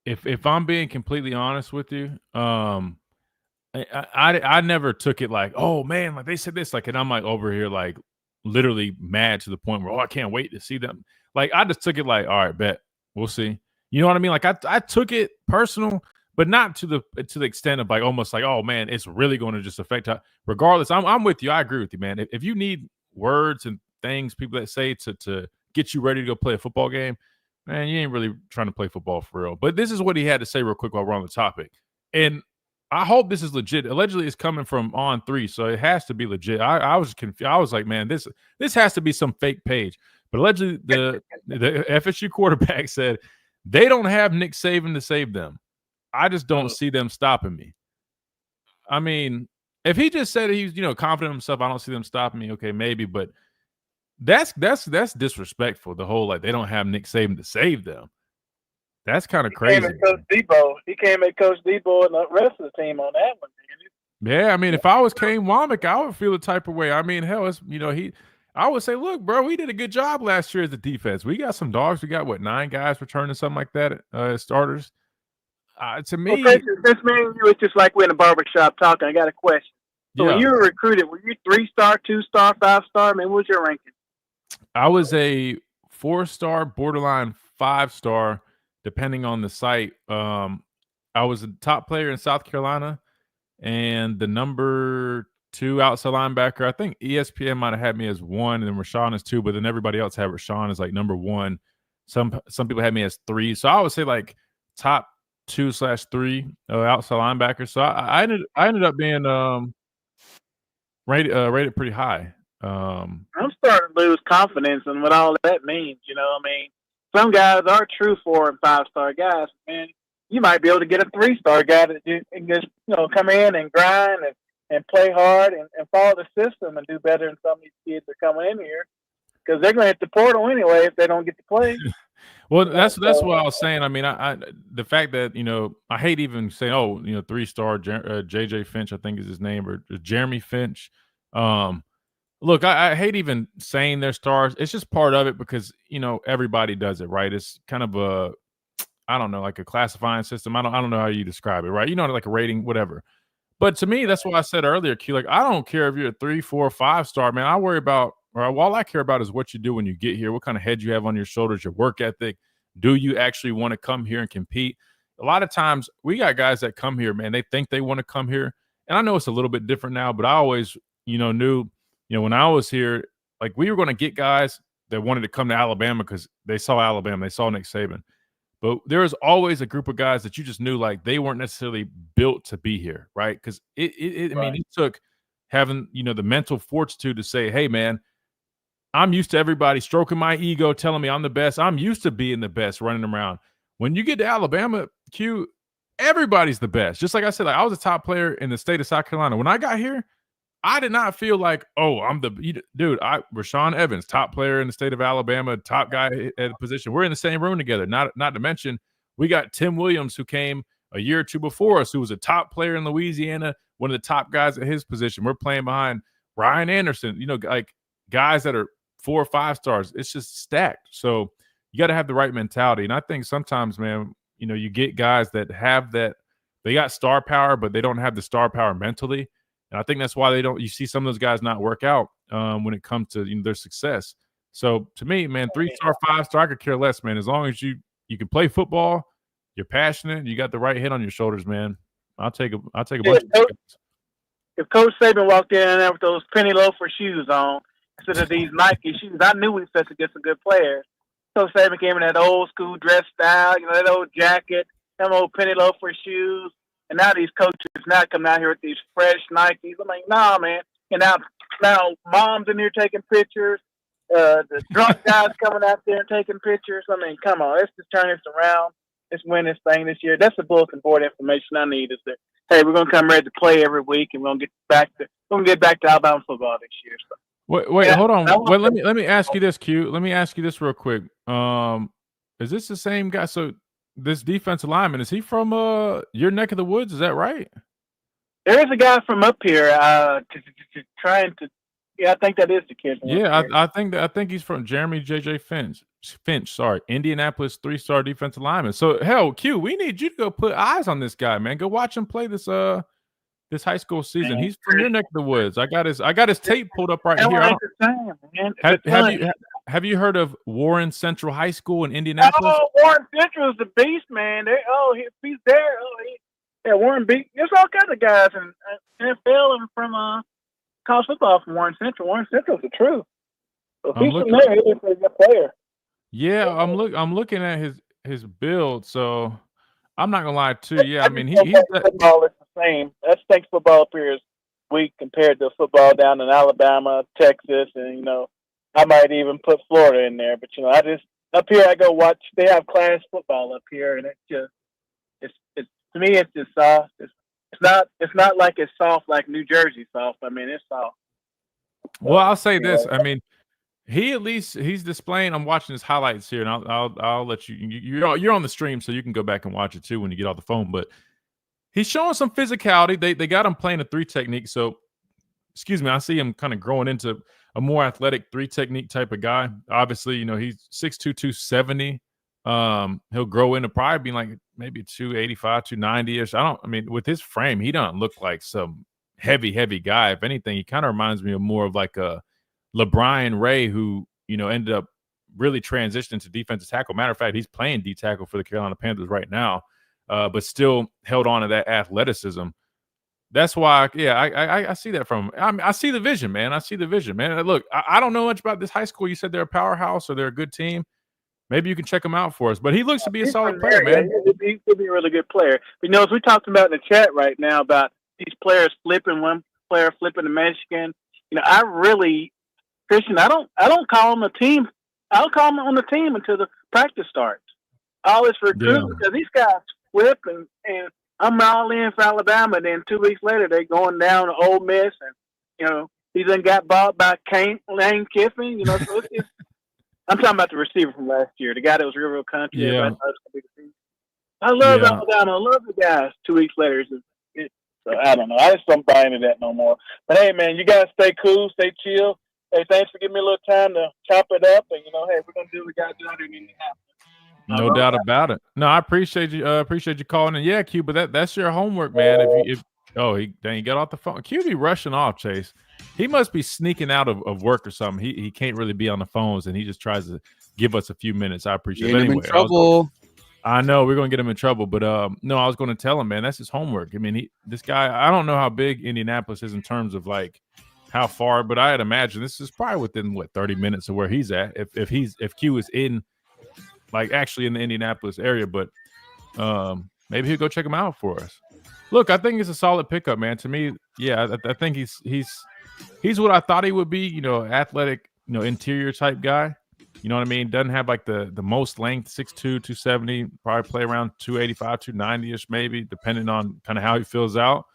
If I'm being completely honest with you, I never took it oh man, they said this, and I'm over here literally mad to the point where I can't wait to see them. I just took it all right, bet we'll see. You know what I mean? I took it personal, but not to the extent of almost oh man, it's really going to just affect how. Regardless, I'm with you. I agree with you, man. If you need words and things people that say to get you ready to go play a football game, man, you ain't really trying to play football for real. But this is what he had to say real quick while we're on the topic, and I hope this is legit. Allegedly, it's coming from On3, so it has to be legit. I was confused. I was like, man, this has to be some fake page. But allegedly, the FSU quarterback said they don't have Nick Saban to save them. I just don't see them stopping me. I mean, if he just said he's confident in himself, I don't see them stopping me. Okay, maybe, but that's disrespectful. The whole they don't have Nick Saban to save them. That's kind of crazy. He came at Coach Debo and the rest of the team on that one. Yeah, I mean, if I was Kane Womack, I would feel the type of way. I mean, hell, it's I would say, look, bro, we did a good job last year as a defense. We got some dogs. We got 9 guys returning, something like that, as starters. To me, this man, it's just like we're in a barbershop talking. I got a question. So when you were recruited, were you 3-star, 2-star, 5-star? I mean, what was your ranking? I was a 4-star, borderline 5-star, depending on the site. I was a top player in South Carolina and the number 2 outside linebacker. I think ESPN might have had me as 1 and then Rashawn is 2, but then everybody else had Rashawn as number 1. Some people had me as 3. So I would say top 2/3 outside linebacker. So I ended up being rated pretty high. I'm starting to lose confidence in what all that means. You know, I mean, some guys are true 4 and 5-star guys, man. You might be able to get a 3-star guy that just come in and grind and play hard and follow the system and do better than some of these kids that are coming in here because they're going to hit the portal anyway if they don't get to play. Well, that's what I was saying. I mean, I the fact that I hate even saying 3-star JJ Finch, I think is his name, or Jeremy Finch. Look, I hate even saying they're stars. It's just part of it because everybody does it, right? It's kind of I don't know, like a classifying system. I don't know how you describe it, right? Like a rating, whatever. But to me, that's what I said earlier, Q. Like, I don't care if you're a 3, 4, 5-star, man. I worry about, or all I care about is what you do when you get here, what kind of head you have on your shoulders, your work ethic. Do you actually want to come here and compete? A lot of times we got guys that come here, man, they think they want to come here. And I know it's a little bit different now, but I always, knew, when I was here, like we were going to get guys that wanted to come to Alabama because they saw Alabama, they saw Nick Saban. But there was always a group of guys that you just knew like they weren't necessarily built to be here, right? Because I mean, it took having, the mental fortitude to say, hey, man, I'm used to everybody stroking my ego, telling me I'm the best. I'm used to being the best running around. When you get to Alabama, Q, everybody's the best. Just like I said, like I was a top player in the state of South Carolina. When I got here, I did not feel like, oh, I'm the dude. Rashawn Evans, top player in the state of Alabama, top guy at a position. We're in the same room together. Not to mention, we got Tim Williams, who came a year or two before us, who was a top player in Louisiana, one of the top guys at his position. We're playing behind Ryan Anderson, like guys that are 4 or 5 stars. It's just stacked. So you got to have the right mentality. And I think sometimes, man, you get guys that have that. They got star power, but they don't have the star power mentally. And I think that's why you see some of those guys not work out when it comes to their success. So to me, man, 3-star, 5-star, I could care less, man. As long as you can play football, you're passionate, you got the right head on your shoulders, man. I'll take a bunch of guys. If Coach Saban walked in there with those penny loafer shoes on instead of these Nike shoes, I knew we were supposed to get some good players. Coach Saban came in that old school dress style, that old jacket, them old penny loafer shoes. And now these coaches now come out here with these fresh Nikes. I'm like, nah, man. And now mom's in here taking pictures. The drunk guys coming out there and taking pictures. I mean, come on. Let's just turn this around. Let's win this thing this year. That's the bulletin board information I need is that, hey, we're going to come ready to play every week, and we're going to get back to Alabama football this year. So. Wait, hold on. Wait, let me ask you this, Q. Let me ask you this real quick. Is this the same guy? So this defensive lineman, is he from your neck of the woods? Is that right? There is a guy from up here trying to. Yeah, I think that is the kid. Yeah, I think he's from Jeremy JJ Finch. Sorry, Indianapolis 3-star defensive lineman. So hell, Q, we need you to go put eyes on this guy, man. Go watch him play this high school season. Man, he's from your neck of the woods. I got his tape pulled up right here. Have you heard of Warren Central High School in Indianapolis? Oh, Warren Central is the beast, man. He's there. Warren beat. There's all kinds of guys in NFL and from college football from Warren Central. Warren Central's the truth. So he's from there. He's a good player. Yeah, I'm looking at his build. So I'm not gonna lie to you. Yeah, I mean he's football is the same. I think football up here is weak compared to football down in Alabama, Texas, and I might even put Florida in there. But I just up here I go watch. They have class football up here, and it's to me it's just soft. It's not like it's soft like New Jersey soft. I mean, it's soft. Well, I'll say this. I mean, he's displaying. I'm watching his highlights here, and I'll let you. You're on the stream, so you can go back and watch it too when you get off the phone. But he's showing some physicality. They got him playing a 3 technique. So, excuse me, I see him kind of growing into a more athletic 3 technique type of guy. Obviously, he's 6'2", 270. He'll grow into probably being like maybe 285, 290-ish. I mean, with his frame, he doesn't look like some heavy guy. If anything, he kind of reminds me of more of like a LeBron Ray who, ended up really transitioning to defensive tackle. Matter of fact, he's playing D tackle for the Carolina Panthers right now, but still held on to that athleticism. That's why, I see that from him. I see the vision, man. Look, I don't know much about this high school. You said they're a powerhouse or they're a good team. Maybe you can check him out for us. But he looks to be a solid player, man. He could be a really good player. But as we talked about in the chat right now about these players flipping player flipping to Michigan. I really, Christian, I don't call him a team. I don't call him on the team until the practice starts. I always recruit because these guys flip and I'm all in for Alabama. And then 2 weeks later, they're going down to Ole Miss, and he then got bought by Lane Kiffin. So I'm talking about the receiver from last year, the guy that was real country. Yeah. I love Alabama. I love the guys. 2 weeks later, so I don't know. I just don't buy into that no more. But hey, man, you guys stay cool, stay chill. Hey, thanks for giving me a little time to chop it up, and hey, we're gonna do what we gotta do out here in Indianapolis. No doubt about it. No, I appreciate you. Appreciate you calling in. Yeah, Q, but that's your homework, man. He got off the phone. Q be rushing off, Chase. He must be sneaking out of work or something. He can't really be on the phones, and he just tries to give us a few minutes. I appreciate it. Anyway, in trouble. I know we're gonna get him in trouble, but no, I was going to tell him, man, that's his homework. I mean, this guy. I don't know how big Indianapolis is in terms of like how far, but I'd imagine this is probably within 30 minutes of where he's at. If Q is in. Like actually in the Indianapolis area, but maybe he'll go check him out for us. Look, I think it's a solid pickup, man. To me, yeah, I think he's what I thought he would be. Athletic, interior type guy. You know what I mean? Doesn't have like the most length, 6'2", 270, probably play around 285, 290-ish maybe, depending on kind of how he feels out.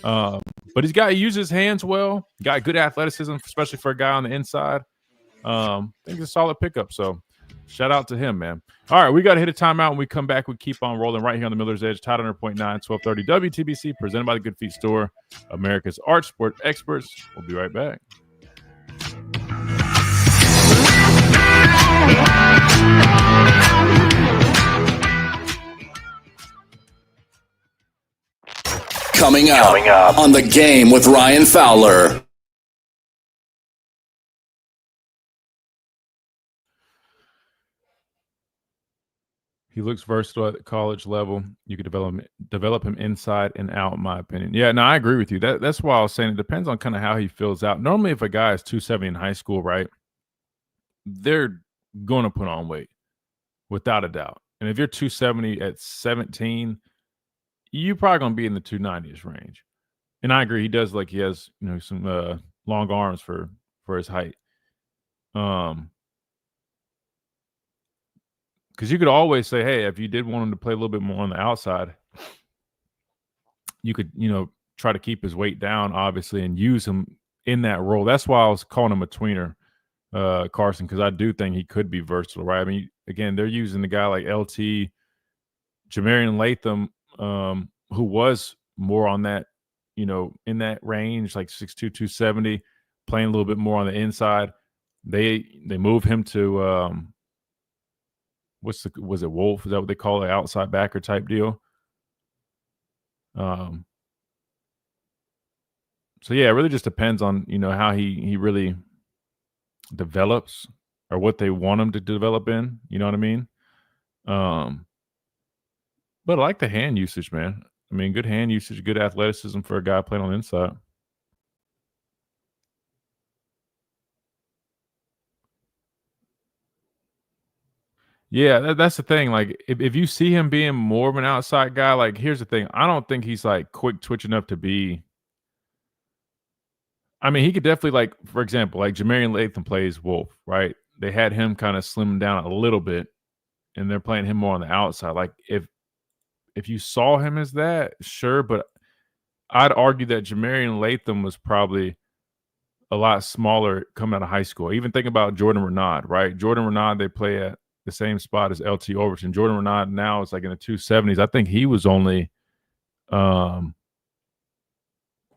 But he uses his hands well. Got good athleticism, especially for a guy on the inside. I think it's a solid pickup. So shout out to him, man. All right, we got to hit a timeout. When we come back, we keep on rolling right here on the Miller's Edge, Tide 100.9, 1230 WTBC, presented by the Good Feet Store, America's Arch Sport Experts. We'll be right back. Coming up on The Game with Ryan Fowler. He looks versatile at the college level. You could develop him inside and out, in my opinion. Yeah, no, I agree with you. That's why I was saying it depends on kind of how he feels out. Normally, if a guy is 270 in high school, right, they're going to put on weight, without a doubt. And if you're 270 at 17, you're probably going to be in the 290s range. And I agree. He does he has some long arms for his height. Because you could always say, hey, if you did want him to play a little bit more on the outside, you could, try to keep his weight down, obviously, and use him in that role. That's why I was calling him a tweener, Carson, because I do think he could be versatile, right? I mean, again, they're using the guy like LT, Jamarian Latham, who was more on that, in that range, like 6'2", 270, playing a little bit more on the inside. They move him to was it Wolf? Is that what they call it? Outside backer type deal. So yeah, it really just depends on, how he really develops or what they want him to develop in, you know what I mean? But I like the hand usage, man. I mean, good hand usage, good athleticism for a guy playing on the inside. Yeah, that's the thing. Like, if you see him being more of an outside guy, like, here's the thing. I don't think he's, like, quick twitch enough to be. I mean, he could definitely, like, for example, like, Jamarian Latham plays Wolf, right? They had him kind of slim down a little bit, and they're playing him more on the outside. Like, if you saw him as that, sure, but I'd argue that Jamarian Latham was probably a lot smaller coming out of high school. Even think about Jordan Renaud, right? Jordan Renaud, they play at the same spot as LT Overton. Jordan Renaud now is like in the 270s. I think he was only let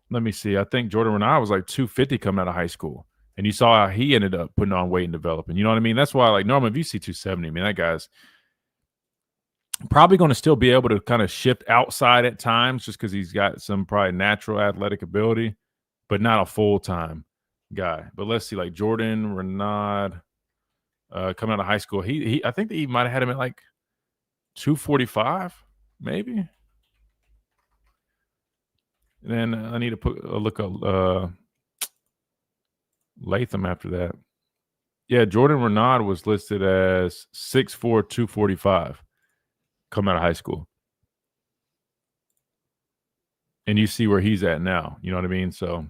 me see. I think Jordan Renaud was like 250 coming out of high school. And you saw how he ended up putting on weight and developing. You know what I mean? That's why, like, normally if you see 270, I mean, that guy's probably going to still be able to kind of shift outside at times just because he's got some probably natural athletic ability, but not a full-time guy. But let's see, like Jordan Renaud coming out of high school, he I think that he might have had him at like 245, maybe. And then I need to look up Latham after that. Yeah, Jordan Renaud was listed as 6'4", 245 coming out of high school. And you see where he's at now. You know what I mean? So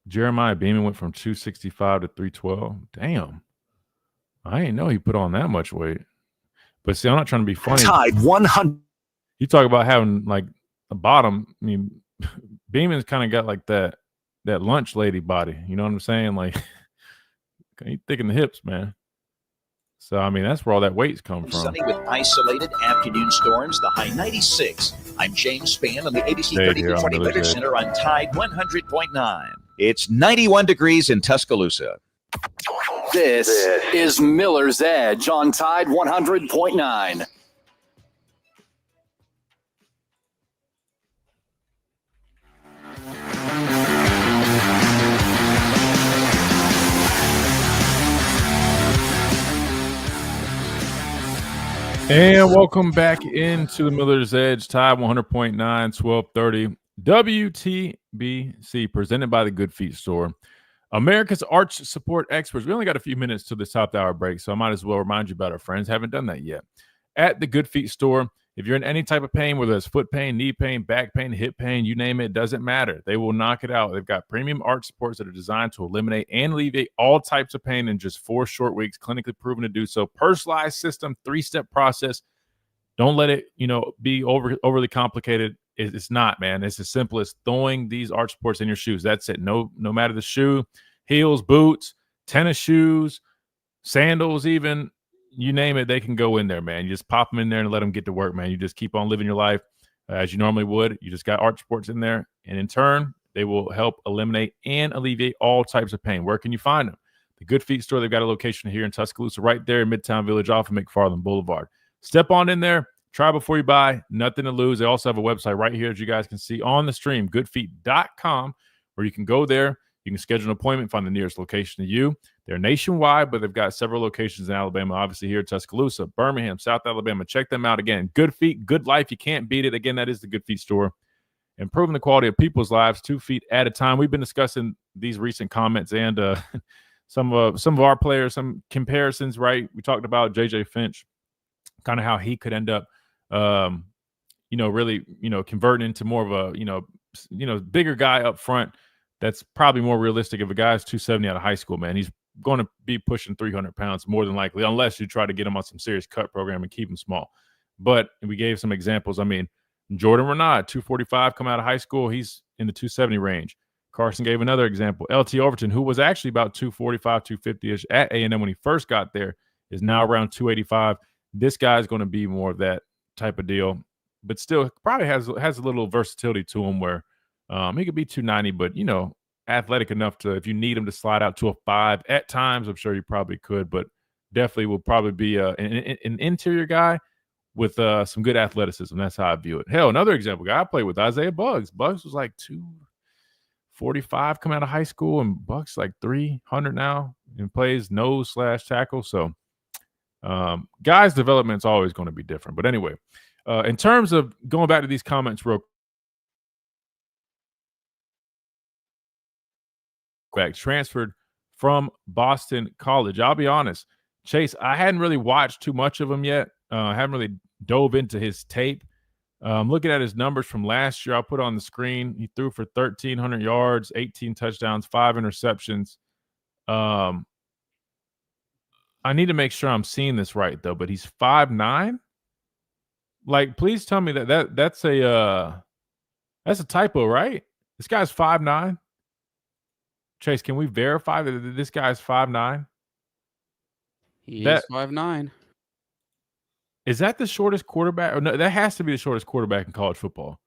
Jeremiah Beeman went from 265 to 312. Damn. I didn't know he put on that much weight. But see, I'm not trying to be funny. Tide 100. You talk about having like a bottom. I mean, Beeman's kind of got like that lunch lady body. You know what I'm saying? Like, he thick in the hips, man. So, I mean, that's where all that weight's come from. Sunny with isolated afternoon storms, the high 96. I'm James Spann on the ABC 30-20 Weather Center on Tide 100.9. It's 91 degrees in Tuscaloosa. This is Miller's Edge on Tide 100.9. And welcome back into the Miller's Edge, Tide 100.9, 1230 WTBC, presented by the Good Feet Store, America's arch support experts. We only got a few minutes to this top hour break, so I might as well remind you about our friends. Haven't done that yet. At the Good Feet Store, if you're in any type of pain, whether it's foot pain, knee pain, back pain, hip pain, you name it, doesn't matter. They will knock it out. They've got premium arch supports that are designed to eliminate and alleviate all types of pain in just 4 short weeks, clinically proven to do so. Personalized system, 3-step process. Don't let it, be overly complicated. It's not, man. It's as simple as throwing these arch supports in your shoes. That's it. No matter the shoe, heels, boots, tennis shoes, sandals, even. You name it, they can go in there, man. You just pop them in there and let them get to work, man. You just keep on living your life as you normally would. You just got arch supports in there, and in turn, they will help eliminate and alleviate all types of pain. Where can you find them? The Good Feet Store, they've got a location here in Tuscaloosa, right there in Midtown Village off of McFarland Boulevard. Step on in there, try before you buy, nothing to lose. They also have a website right here, as you guys can see on the stream, goodfeet.com, where you can go there. You can schedule an appointment, find the nearest location to you. They're nationwide, but they've got several locations in Alabama, obviously here in Tuscaloosa, Birmingham, South Alabama. Check them out again. Good Feet, good life. You can't beat it. Again, that is the Good Feet Store. Improving the quality of people's lives 2 feet at a time. We've been discussing these recent comments and some of our players, some comparisons, right? We talked about J.J. Finch, kind of how he could end up, really, converting into more of a, bigger guy up front. That's probably more realistic. If a guy's 270 out of high school, man, he's going to be pushing 300 pounds more than likely, unless you try to get him on some serious cut program and keep him small. But we gave some examples. I mean, Jordan Renaud, 245, come out of high school. He's in the 270 range. Carson gave another example. LT Overton, who was actually about 245, 250-ish at A&M when he first got there, is now around 285. This guy's going to be more of that type of deal, but still probably has a little versatility to him where he could be 290, but, athletic enough to, if you need him to slide out to a 5 at times, I'm sure you probably could, but definitely will probably be an interior guy with some good athleticism. That's how I view it. Hell, another example guy I played with, Isaiah Buggs. Buggs was like 245 coming out of high school, and Buck's like 300 now and plays nose/tackle. So guys' development's always going to be different. But anyway, in terms of going back to these comments real quick, transferred from Boston College. I'll be honest, Chase, I hadn't really watched too much of him yet. I haven't really dove into his tape. Looking at his numbers from last year, I'll put on the screen. He threw for 1,300 yards, 18 touchdowns, 5 interceptions. I need to make sure I'm seeing this right, though, but he's 5'9". Like, please tell me that's a typo, right? This guy's 5'9". Chase, can we verify that this guy's 5'9"? He is 5'9". Is that the shortest quarterback? Or no, that has to be the shortest quarterback in college football.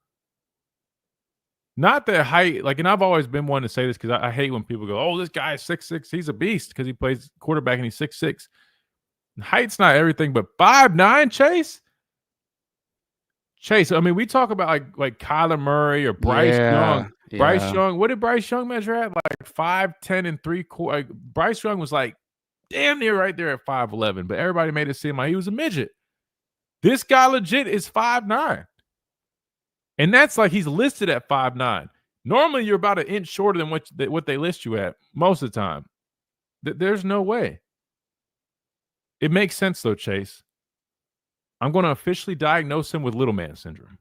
Not the height, and I've always been one to say this because I hate when people go, "Oh, this guy is 6'6". He's a beast because he plays quarterback and he's 6'6". Height's not everything, but 5'9", Chase. Chase, I mean, we talk about like Kyler Murray or Bryce Young. Yeah. Bryce Young, what did Bryce Young measure at? Like 5'10" 3/4. Bryce Young was like damn near right there at 5'11", but everybody made it seem like he was a midget. This guy legit is 5'9". And that's like he's listed at 5'9". Normally, you're about an inch shorter than what they list you at most of the time. There's no way. It makes sense, though, Chase. I'm going to officially diagnose him with little man syndrome.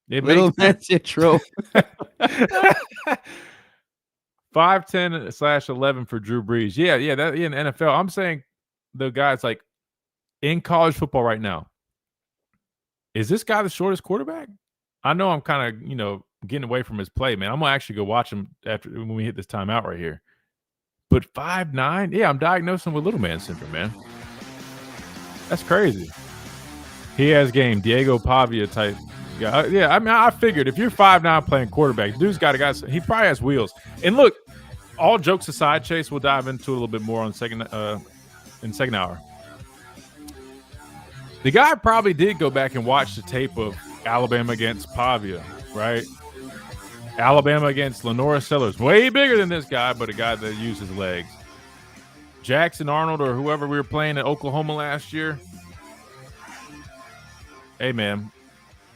Little man Central. 5'10" / 11 for Drew Brees. Yeah, that in NFL. I'm saying the guys like in college football right now. Is this guy the shortest quarterback? I know I'm kind of, getting away from his play, man. I'm gonna actually go watch him after when we hit this timeout right here. But 5'9", yeah, I'm diagnosing with little man syndrome, man. That's crazy. He has game, Diego Pavia type guy. Yeah, I mean, I figured if you're 5'9" playing quarterback, dude's got a guy. He probably has wheels. And look, all jokes aside, Chase, we'll dive into a little bit more on second hour. The guy probably did go back and watch the tape of Alabama against Pavia, right? Alabama against Lenora Sellers. Way bigger than this guy, but a guy that uses legs. Jackson Arnold or whoever we were playing at Oklahoma last year. Hey, man,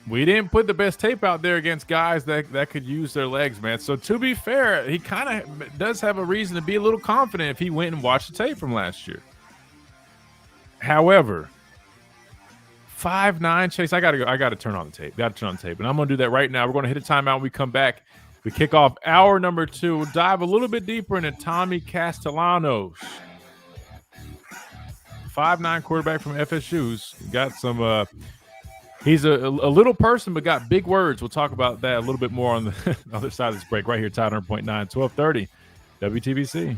we didn't put the best tape out there against guys that could use their legs, man. So to be fair, he kind of does have a reason to be a little confident if he went and watched the tape from last year. However, 5'9", Chase, I gotta turn on the tape. And I'm gonna do that right now. We're gonna hit a timeout when we come back. We kick off hour number 2. We'll dive a little bit deeper into Tommy Castellanos. 5'9" quarterback from FSU's got some he's a little person but got big words. We'll talk about that a little bit more on the other side of this break right here. Tide 100.9, 1230 WTBC.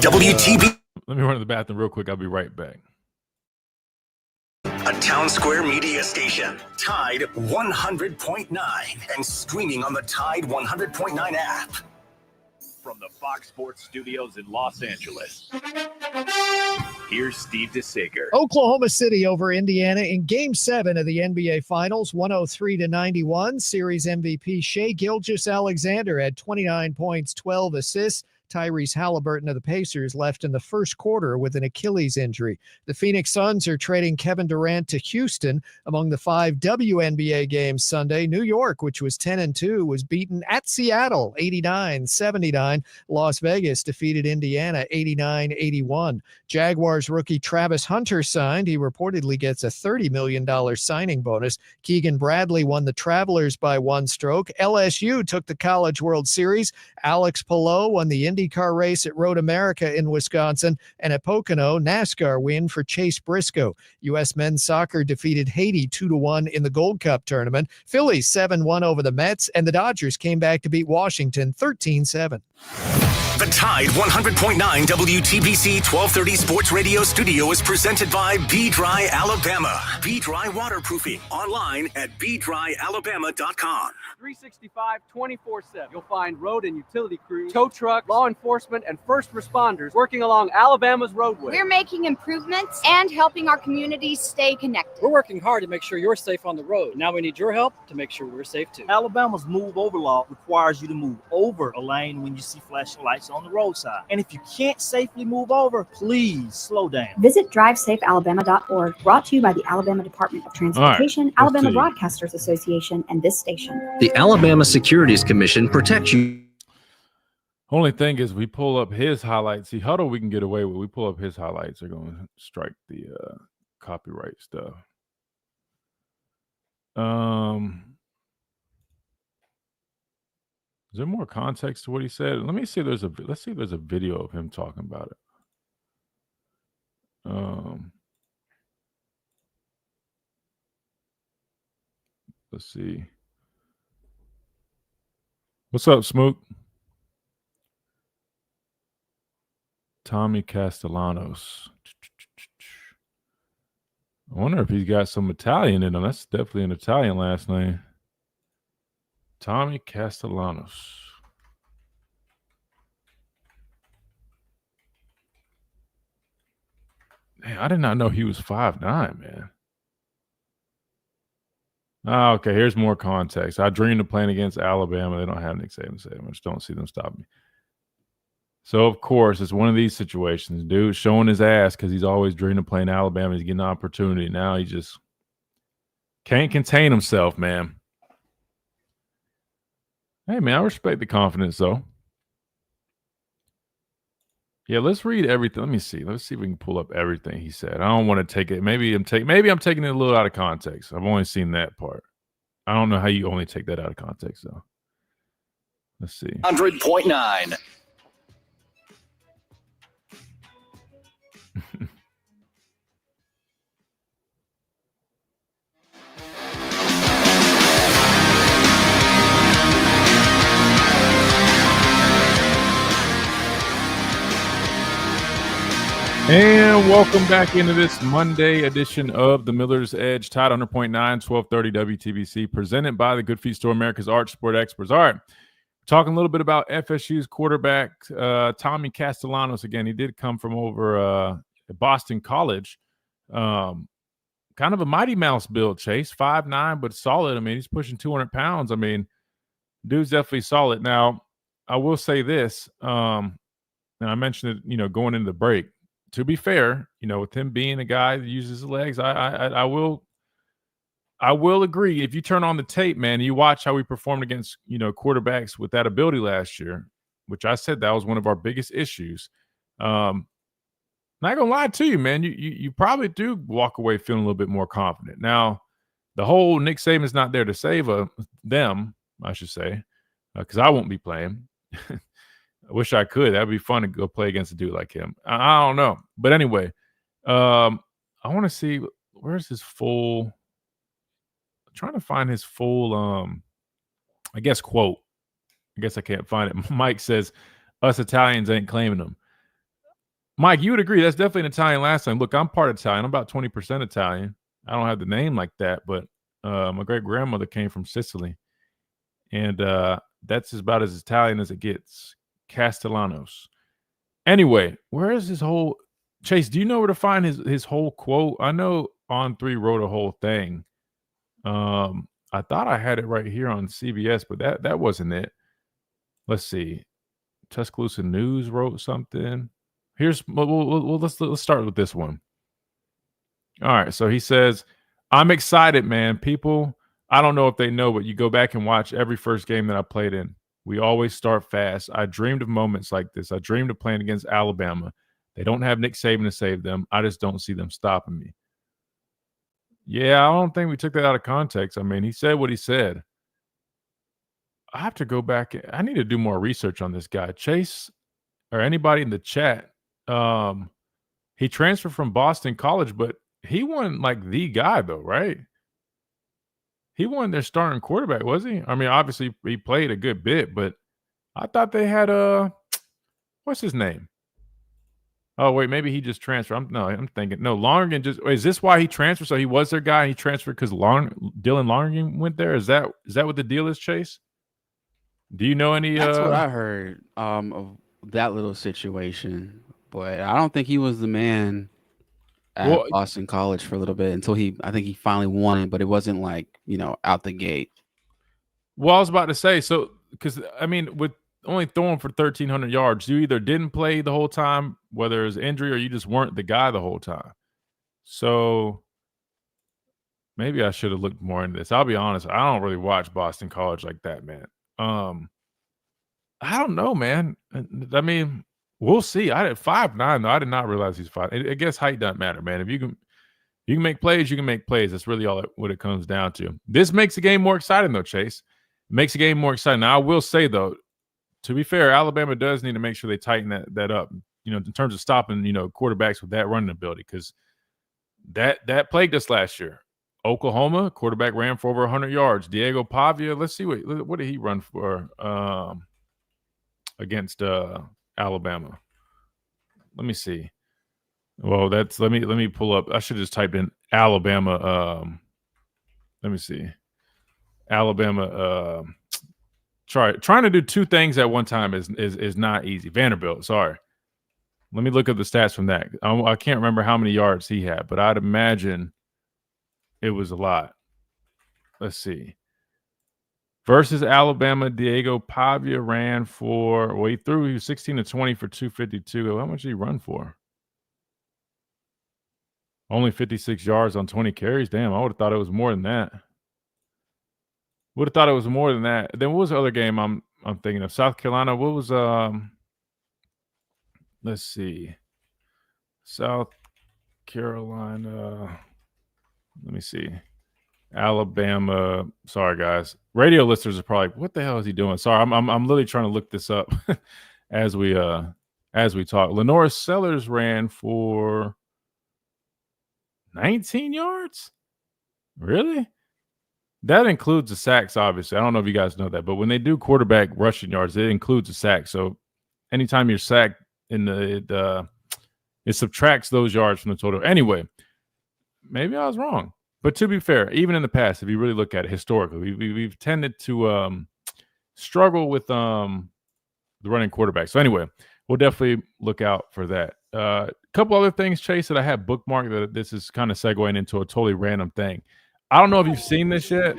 WTB. Let me run to the bathroom real quick. I'll be right back. A Town Square media station. Tide 100.9 and streaming on the Tide 100.9 app. From the Fox Sports Studios in Los Angeles, here's Steve DeSager. Oklahoma City over Indiana in Game 7 of the NBA Finals, 103-91. Series MVP Shai Gilgeous-Alexander had 29 points, 12 assists. Tyrese Halliburton of the Pacers left in the first quarter with an Achilles injury. The Phoenix Suns are trading Kevin Durant to Houston. Among the 5 WNBA games Sunday, New York, which was 10-2, was beaten at Seattle, 89-79. Las Vegas defeated Indiana, 89-81. Jaguars rookie Travis Hunter signed. He reportedly gets a $30 million signing bonus. Keegan Bradley won the Travelers by 1 stroke. LSU took the College World Series. Alex Palou won the IndyCar race at Road America in Wisconsin, and at Pocono, NASCAR win for Chase Briscoe. U.S. men's soccer defeated Haiti 2-1 in the Gold Cup tournament. Phillies 7-1 over the Mets, and the Dodgers came back to beat Washington 13-7. The Tide 100.9 WTBC 1230 Sports Radio studio is presented by Be Dry Alabama. Be Dry Waterproofing. Online at BeDryAlabama.com. 365, 24/7. You'll find road and utility crews, tow trucks, law enforcement, and first responders working along Alabama's roadway. We're making improvements and helping our communities stay connected. We're working hard to make sure you're safe on the road. Now we need your help to make sure we're safe too. Alabama's move over law requires you to move over a lane when you see flashing lights on the roadside. And if you can't safely move over, please slow down. Visit DriveSafeAlabama.org. Brought to you by the Alabama Department of Transportation, Alabama Broadcasters Association, and this station. The Alabama Securities Commission protects you. Only thing is, we pull up his highlights. See, Huddle we can get away with. We pull up his highlights. They're going to strike the copyright stuff. Is there more context to what he said? Let me see. Let's see if there's a video of him talking about it. Let's see. What's up, Smook? Tommy Castellanos. I wonder if he's got some Italian in him. That's definitely an Italian last name. Tommy Castellanos. Man, I did not know he was 5'9", man. Oh, okay, here's more context. I dreamed of playing against Alabama. They don't have Nick Saban. I just don't see them stop me. So, of course, it's one of these situations. Dude showing his ass because he's always dreamed of playing Alabama. He's getting an opportunity. Now he just can't contain himself, man. Hey, man, I respect the confidence, though. Yeah, let's read everything. Let me see. Let's see if we can pull up everything he said. I don't want to take it. Maybe I'm taking it a little out of context. I've only seen that part. I don't know how you only take that out of context though. Let's see. 100.9. And welcome back into this Monday edition of the Miller's Edge, Tide 100.9, 1230 WTBC, presented by the Good Feet Store, America's Arch Sport Experts. All right, talking a little bit about FSU's quarterback, Tommy Castellanos. Again, he did come from over Boston College. Kind of a Mighty Mouse build, Chase, 5'9", but solid. I mean, he's pushing 200 pounds. I mean, dude's definitely solid. Now, I will say this, and I mentioned it, going into the break. To be fair, with him being a guy that uses his legs, I will agree. If you turn on the tape, man, you watch how we performed against, quarterbacks with that ability last year, which I said that was one of our biggest issues. Not gonna lie to you, man, you probably do walk away feeling a little bit more confident. Now, the whole Nick Saban's not there to save them, I should say, because I won't be playing. I wish I could. That'd be fun to go play against a dude like him. I don't know. But anyway, I want to see where's his full. I'm trying to find his full, I guess, quote. I guess I can't find it. Mike says, us Italians ain't claiming them. Mike, you would agree. That's definitely an Italian last name. Look, I'm part Italian. I'm about 20% Italian. I don't have the name like that, but my great-grandmother came from Sicily. And that's about as Italian as it gets. Castellanos. Anyway, where is his whole Chase? Do you know where to find his whole quote? I know On3 wrote a whole thing. I thought I had it right here on CBS, but that wasn't it. Let's see. Tuscaloosa News wrote something. Let's start with this one. All right, so he says, "I'm excited, man. People, I don't know if they know, but you go back and watch every first game that I played in. We always start fast. I dreamed of moments like this. I dreamed of playing against Alabama. They don't have Nick Saban to save them. I just don't see them stopping me." Yeah, I don't think we took that out of context. I mean, he said what he said. I have to go back. I need to do more research on this guy. Chase or anybody in the chat. He transferred from Boston College, but he wasn't like the guy though, right? He wasn't their starting quarterback, was he? I mean, obviously he played a good bit, but I thought they had what's his name? Oh, wait, maybe he just transferred. I'm thinking. No, Lonergan is this why he transferred? So he was their guy and he transferred because Dylan Lonergan went there? Is that what the deal is, Chase? Do you know any That's what I heard of that little situation. But I don't think he was the man at Boston College for a little bit until I think he finally won it, but it wasn't like, out the gate. Well, I was about to say, so, because, I mean, with only throwing for 1,300 yards, you either didn't play the whole time, whether it was injury, or you just weren't the guy the whole time. So maybe I should have looked more into this. I'll be honest, I don't really watch Boston College like that, man. I don't know, man. I mean, we'll see. I did 5'9", though. I did not realize he's 5. I guess height doesn't matter, man. If you can make plays, you can make plays. That's really what it comes down to. This makes the game more exciting, though, Chase. It makes the game more exciting. Now, I will say, though, to be fair, Alabama does need to make sure they tighten that up, in terms of stopping, quarterbacks with that running ability, because that plagued us last year. Oklahoma, quarterback ran for over 100 yards. Diego Pavia, let's see what did he run for against Alabama. Let me see. Well, let me pull up. I should have just typed in Alabama. Let me see. Alabama. Trying to do two things at one time is not easy. Vanderbilt. Sorry. Let me look at the stats from that. I can't remember how many yards he had, but I'd imagine it was a lot. Let's see. Versus Alabama, Diego Pavia ran for, he was 16 to 20 for 252. How much did he run for? Only 56 yards on 20 carries. Damn, I would have thought it was more than that. Would have thought it was more than that. Then what was the other game I'm thinking of? South Carolina. What was let's see. South Carolina. Let me see. Alabama. Sorry, guys. Radio listeners are probably, what the hell is he doing? Sorry, I'm literally trying to look this up as we talk. Lenore Sellers ran for 19 yards. Really? That includes the sacks, obviously. I don't know if you guys know that, but when they do quarterback rushing yards, it includes a sack. So anytime you're sacked, it subtracts those yards from the total. Anyway, maybe I was wrong. But to be fair, even in the past, if you really look at it historically, we've tended to struggle with the running quarterback. So anyway, we'll definitely look out for that. A couple other things, Chase, that I have bookmarked that this is kind of segueing into a totally random thing. I don't know if you've seen this yet,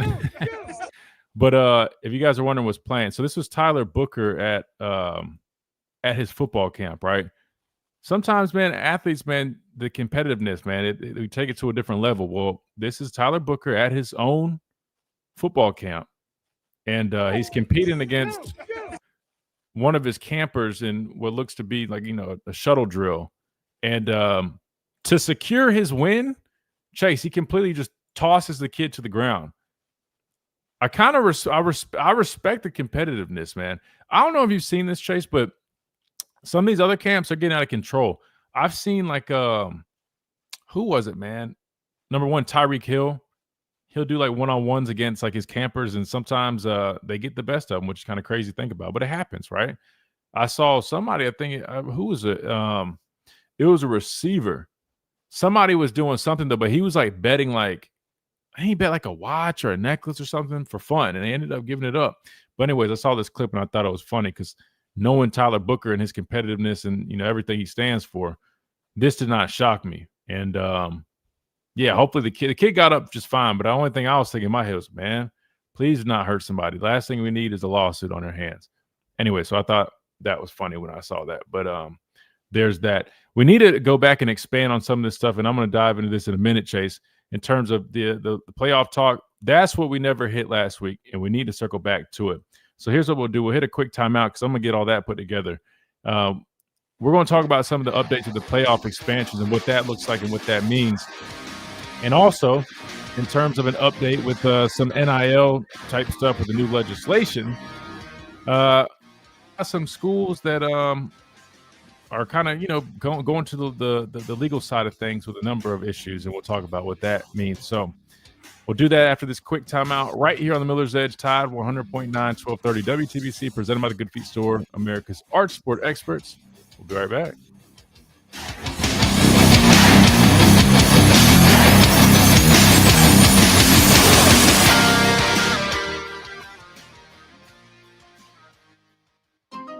but if you guys are wondering what's playing, so this was Tyler Booker at his football camp, right? Sometimes, man, athletes, man, the competitiveness, man, we take it to a different level. Well, this is Tyler Booker at his own football camp, and he's competing against one of his campers in what looks to be like, a shuttle drill. And to secure his win, Chase, he completely just tosses the kid to the ground. I kind of I respect the competitiveness, man. I don't know if you've seen this, Chase, but some of these other camps are getting out of control. I've seen like who was it, man? Number one, Tyreek Hill. He'll do like one-on-ones against like his campers, and sometimes they get the best of them, which is kind of crazy to think about, but it happens, right? I saw somebody, I think, who was it? It was a receiver. Somebody was doing something though, but he was like betting like, he bet like a watch or a necklace or something for fun, and they ended up giving it up. But anyways, I saw this clip and I thought it was funny because knowing Tyler Booker and his competitiveness and everything he stands for, this did not shock me. And yeah, hopefully the kid got up just fine. But the only thing I was thinking in my head was, man, please do not hurt somebody. Last thing we need is a lawsuit on their hands. Anyway, so I thought that was funny when I saw that. But there's that. We need to go back and expand on some of this stuff, and I'm going to dive into this in a minute, Chase. In terms of the playoff talk, that's what we never hit last week, and we need to circle back to it. So here's what we'll do. We'll hit a quick timeout because I'm going to get all that put together. We're going to talk about some of the updates of the playoff expansions and what that looks like and what that means. And also, in terms of an update with some NIL type stuff with the new legislation, some schools that are kind of, going to the legal side of things with a number of issues, and we'll talk about what that means. So we'll do that after this quick timeout right here on the Miller's Edge, Tide 100.9, 1230 WTBC, presented by the Good Feet Store, America's Arch Sport Experts. We'll be right back.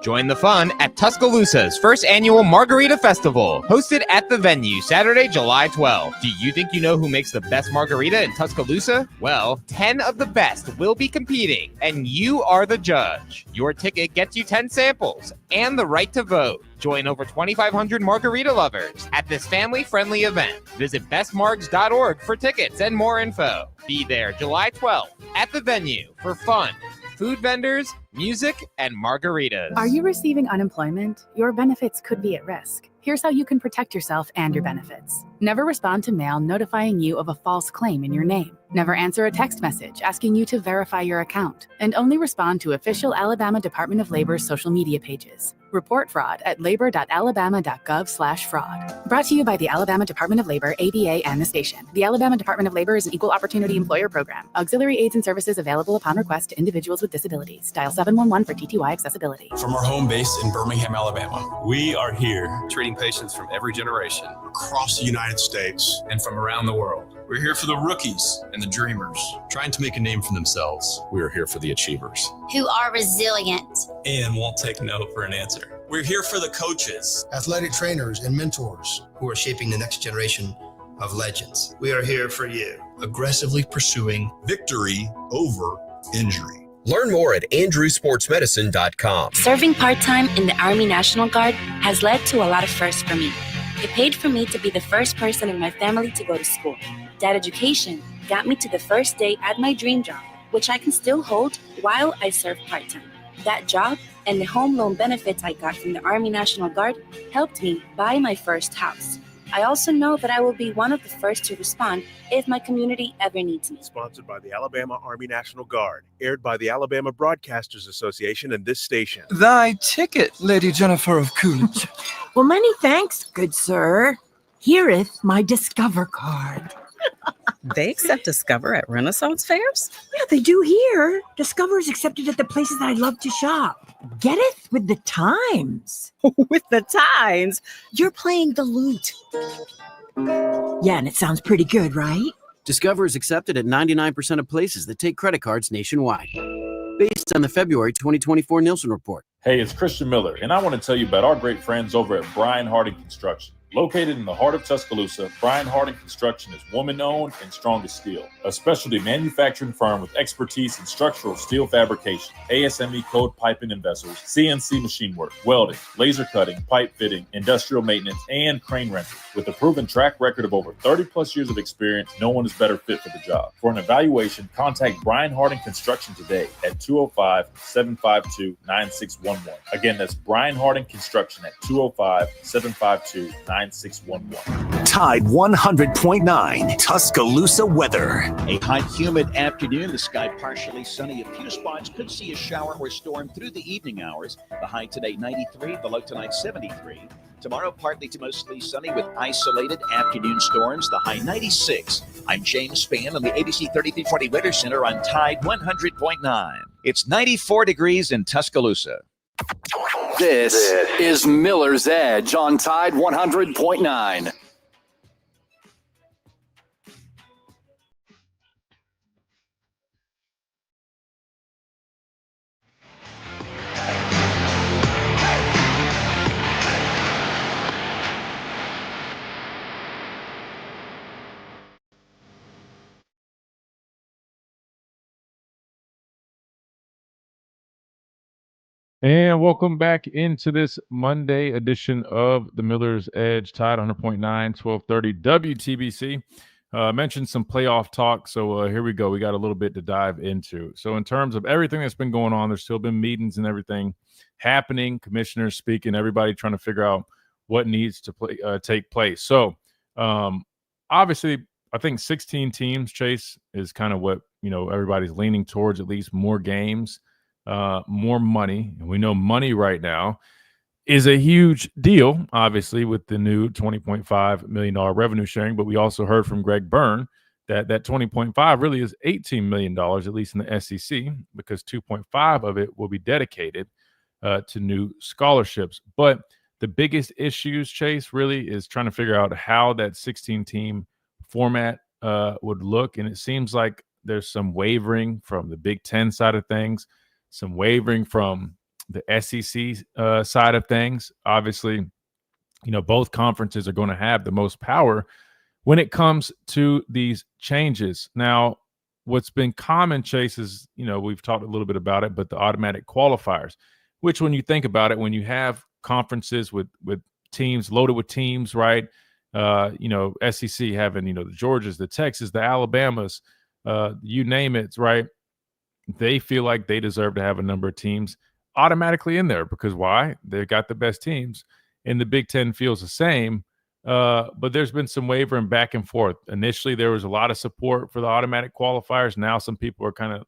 Join the fun at Tuscaloosa's first annual Margarita Festival, hosted at the venue Saturday, July 12th. Do you think you know who makes the best margarita in Tuscaloosa? Well, 10 of the best will be competing, and you are the judge. Your ticket gets you 10 samples and the right to vote. Join over 2,500 margarita lovers at this family-friendly event. Visit bestmargs.org for tickets and more info. Be there July 12th at the venue for fun, food vendors, music, and margaritas. Are you receiving unemployment? Your benefits could be at risk. Here's how you can protect yourself and your benefits. Never respond to mail notifying you of a false claim in your name. Never answer a text message asking you to verify your account. And only respond to official Alabama Department of Labor's social media pages. Report fraud at labor.alabama.gov/fraud. Brought to you by the Alabama Department of Labor, ABA, and the station. The Alabama Department of Labor is an equal opportunity employer program. Auxiliary aids and services available upon request to individuals with disabilities. Dial 711 for TTY accessibility. From our home base in Birmingham, Alabama, we are here treating patients from every generation across the United States and from around the world. We're here for the rookies and the dreamers trying to make a name for themselves. We are here for the achievers who are resilient and won't take no for an answer. We're here for the coaches, athletic trainers, and mentors who are shaping the next generation of legends. We are here for you, aggressively pursuing victory over injury. Learn more at andrewsportsmedicine.com. Serving part-time in the Army National Guard has led to a lot of firsts for me. It paid for me to be the first person in my family to go to school. That education got me to the first day at my dream job, which I can still hold while I serve part-time. That job and the home loan benefits I got from the Army National Guard helped me buy my first house. I also know that I will be one of the first to respond if my community ever needs me. Sponsored by the Alabama Army National Guard. Aired by the Alabama Broadcasters Association and this station. Thy ticket, Lady Jennifer of Coolidge. Well, many thanks, good sir. Hereth my Discover card. They accept Discover at Renaissance fairs? Yeah, they do here. Discover is accepted at the places that I love to shop. Getteth with the times. With the times? You're playing the lute. Yeah, and it sounds pretty good, right? Discover is accepted at 99% of places that take credit cards nationwide. Based on the February 2024 Nielsen report. Hey, it's Christian Miller, and I want to tell you about our great friends over at Brian Harding Construction. Located in the heart of Tuscaloosa, Brian Harding Construction is woman-owned and strong as steel. A specialty manufacturing firm with expertise in structural steel fabrication, ASME code piping and vessels, CNC machine work, welding, laser cutting, pipe fitting, industrial maintenance, and crane rental. With a proven track record of over 30-plus years of experience, no one is better fit for the job. For an evaluation, contact Brian Harding Construction today at 205-752-9611. Again, that's Brian Harding Construction at 205-752-9611. Tide 100.9 Tuscaloosa weather. A hot, humid afternoon. The sky partially sunny. A few spots could see a shower or storm through the evening hours. The high today 93, the low tonight 73. Tomorrow partly to mostly sunny with isolated afternoon storms. The high 96. I'm James Spann on the ABC 3340 Weather Center on Tide 100.9. It's 94 degrees in Tuscaloosa. This is Miller's Edge on Tide 100.9. And welcome back into this Monday edition of the Miller's Edge, Tide 100.9, 1230 WTBC. Mentioned some playoff talk, so here we go. We got a little bit to dive into. So in terms of everything that's been going on, there's still been meetings and everything happening, commissioners speaking, everybody trying to figure out what needs to take place. So obviously, I think 16 teams, Chase, is kind of what everybody's leaning towards, at least more games. More money, and we know money right now is a huge deal, obviously, with the new $20.5 million revenue sharing. But we also heard from Greg Byrne that 20.5 really is $18 million, at least in the SEC, because 2.5 of it will be dedicated to new scholarships. But the biggest issues, Chase, really is trying to figure out how that 16-team format would look. And it seems like there's some wavering from the Big Ten side of things, some wavering from the SEC side of things. Obviously, both conferences are going to have the most power when it comes to these changes. Now, what's been common, Chase, is, we've talked a little bit about it, but the automatic qualifiers, which when you think about it, when you have conferences with teams loaded with teams, right? SEC having, the Georgias, the Texas, the Alabamas, you name it, right? They feel like they deserve to have a number of teams automatically in there because why? They've got the best teams, and the Big Ten feels the same. But there's been some wavering back and forth. Initially, there was a lot of support for the automatic qualifiers. Now some people are kind of,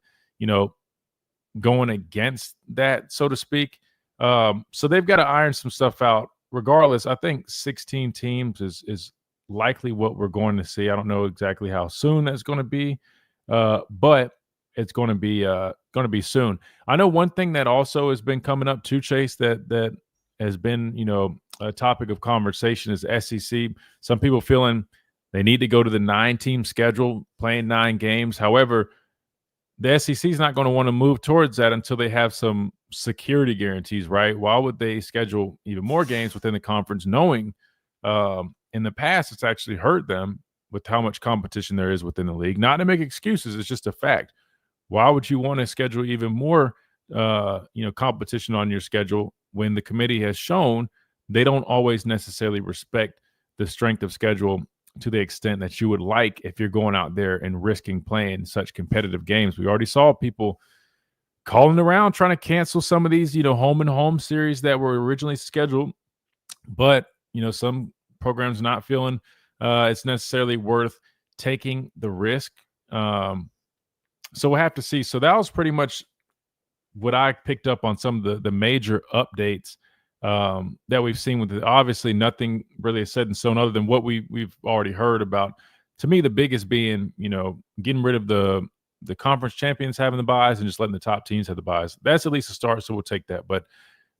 going against that, so to speak. So they've got to iron some stuff out. Regardless, I think 16 teams is likely what we're going to see. I don't know exactly how soon that's going to be, but it's going to be soon. I know one thing that also has been coming up too, Chase, that has been, a topic of conversation is SEC. Some people feeling they need to go to the 9-team schedule, playing 9 games. However, the SEC is not going to want to move towards that until they have some security guarantees, right? Why would they schedule even more games within the conference, knowing in the past it's actually hurt them with how much competition there is within the league? Not to make excuses, it's just a fact. Why would you want to schedule even more, competition on your schedule when the committee has shown they don't always necessarily respect the strength of schedule to the extent that you would like if you're going out there and risking playing such competitive games? We already saw people calling around trying to cancel some of these, home and home series that were originally scheduled. But, some programs not feeling it's necessarily worth taking the risk. So we'll have to see. So that was pretty much what I picked up on some of the major updates that we've seen with it. Obviously, nothing really is said in stone other than what we've already heard about. To me, the biggest being, getting rid of the conference champions having the buys and just letting the top teams have the buys. That's at least a start, so we'll take that. But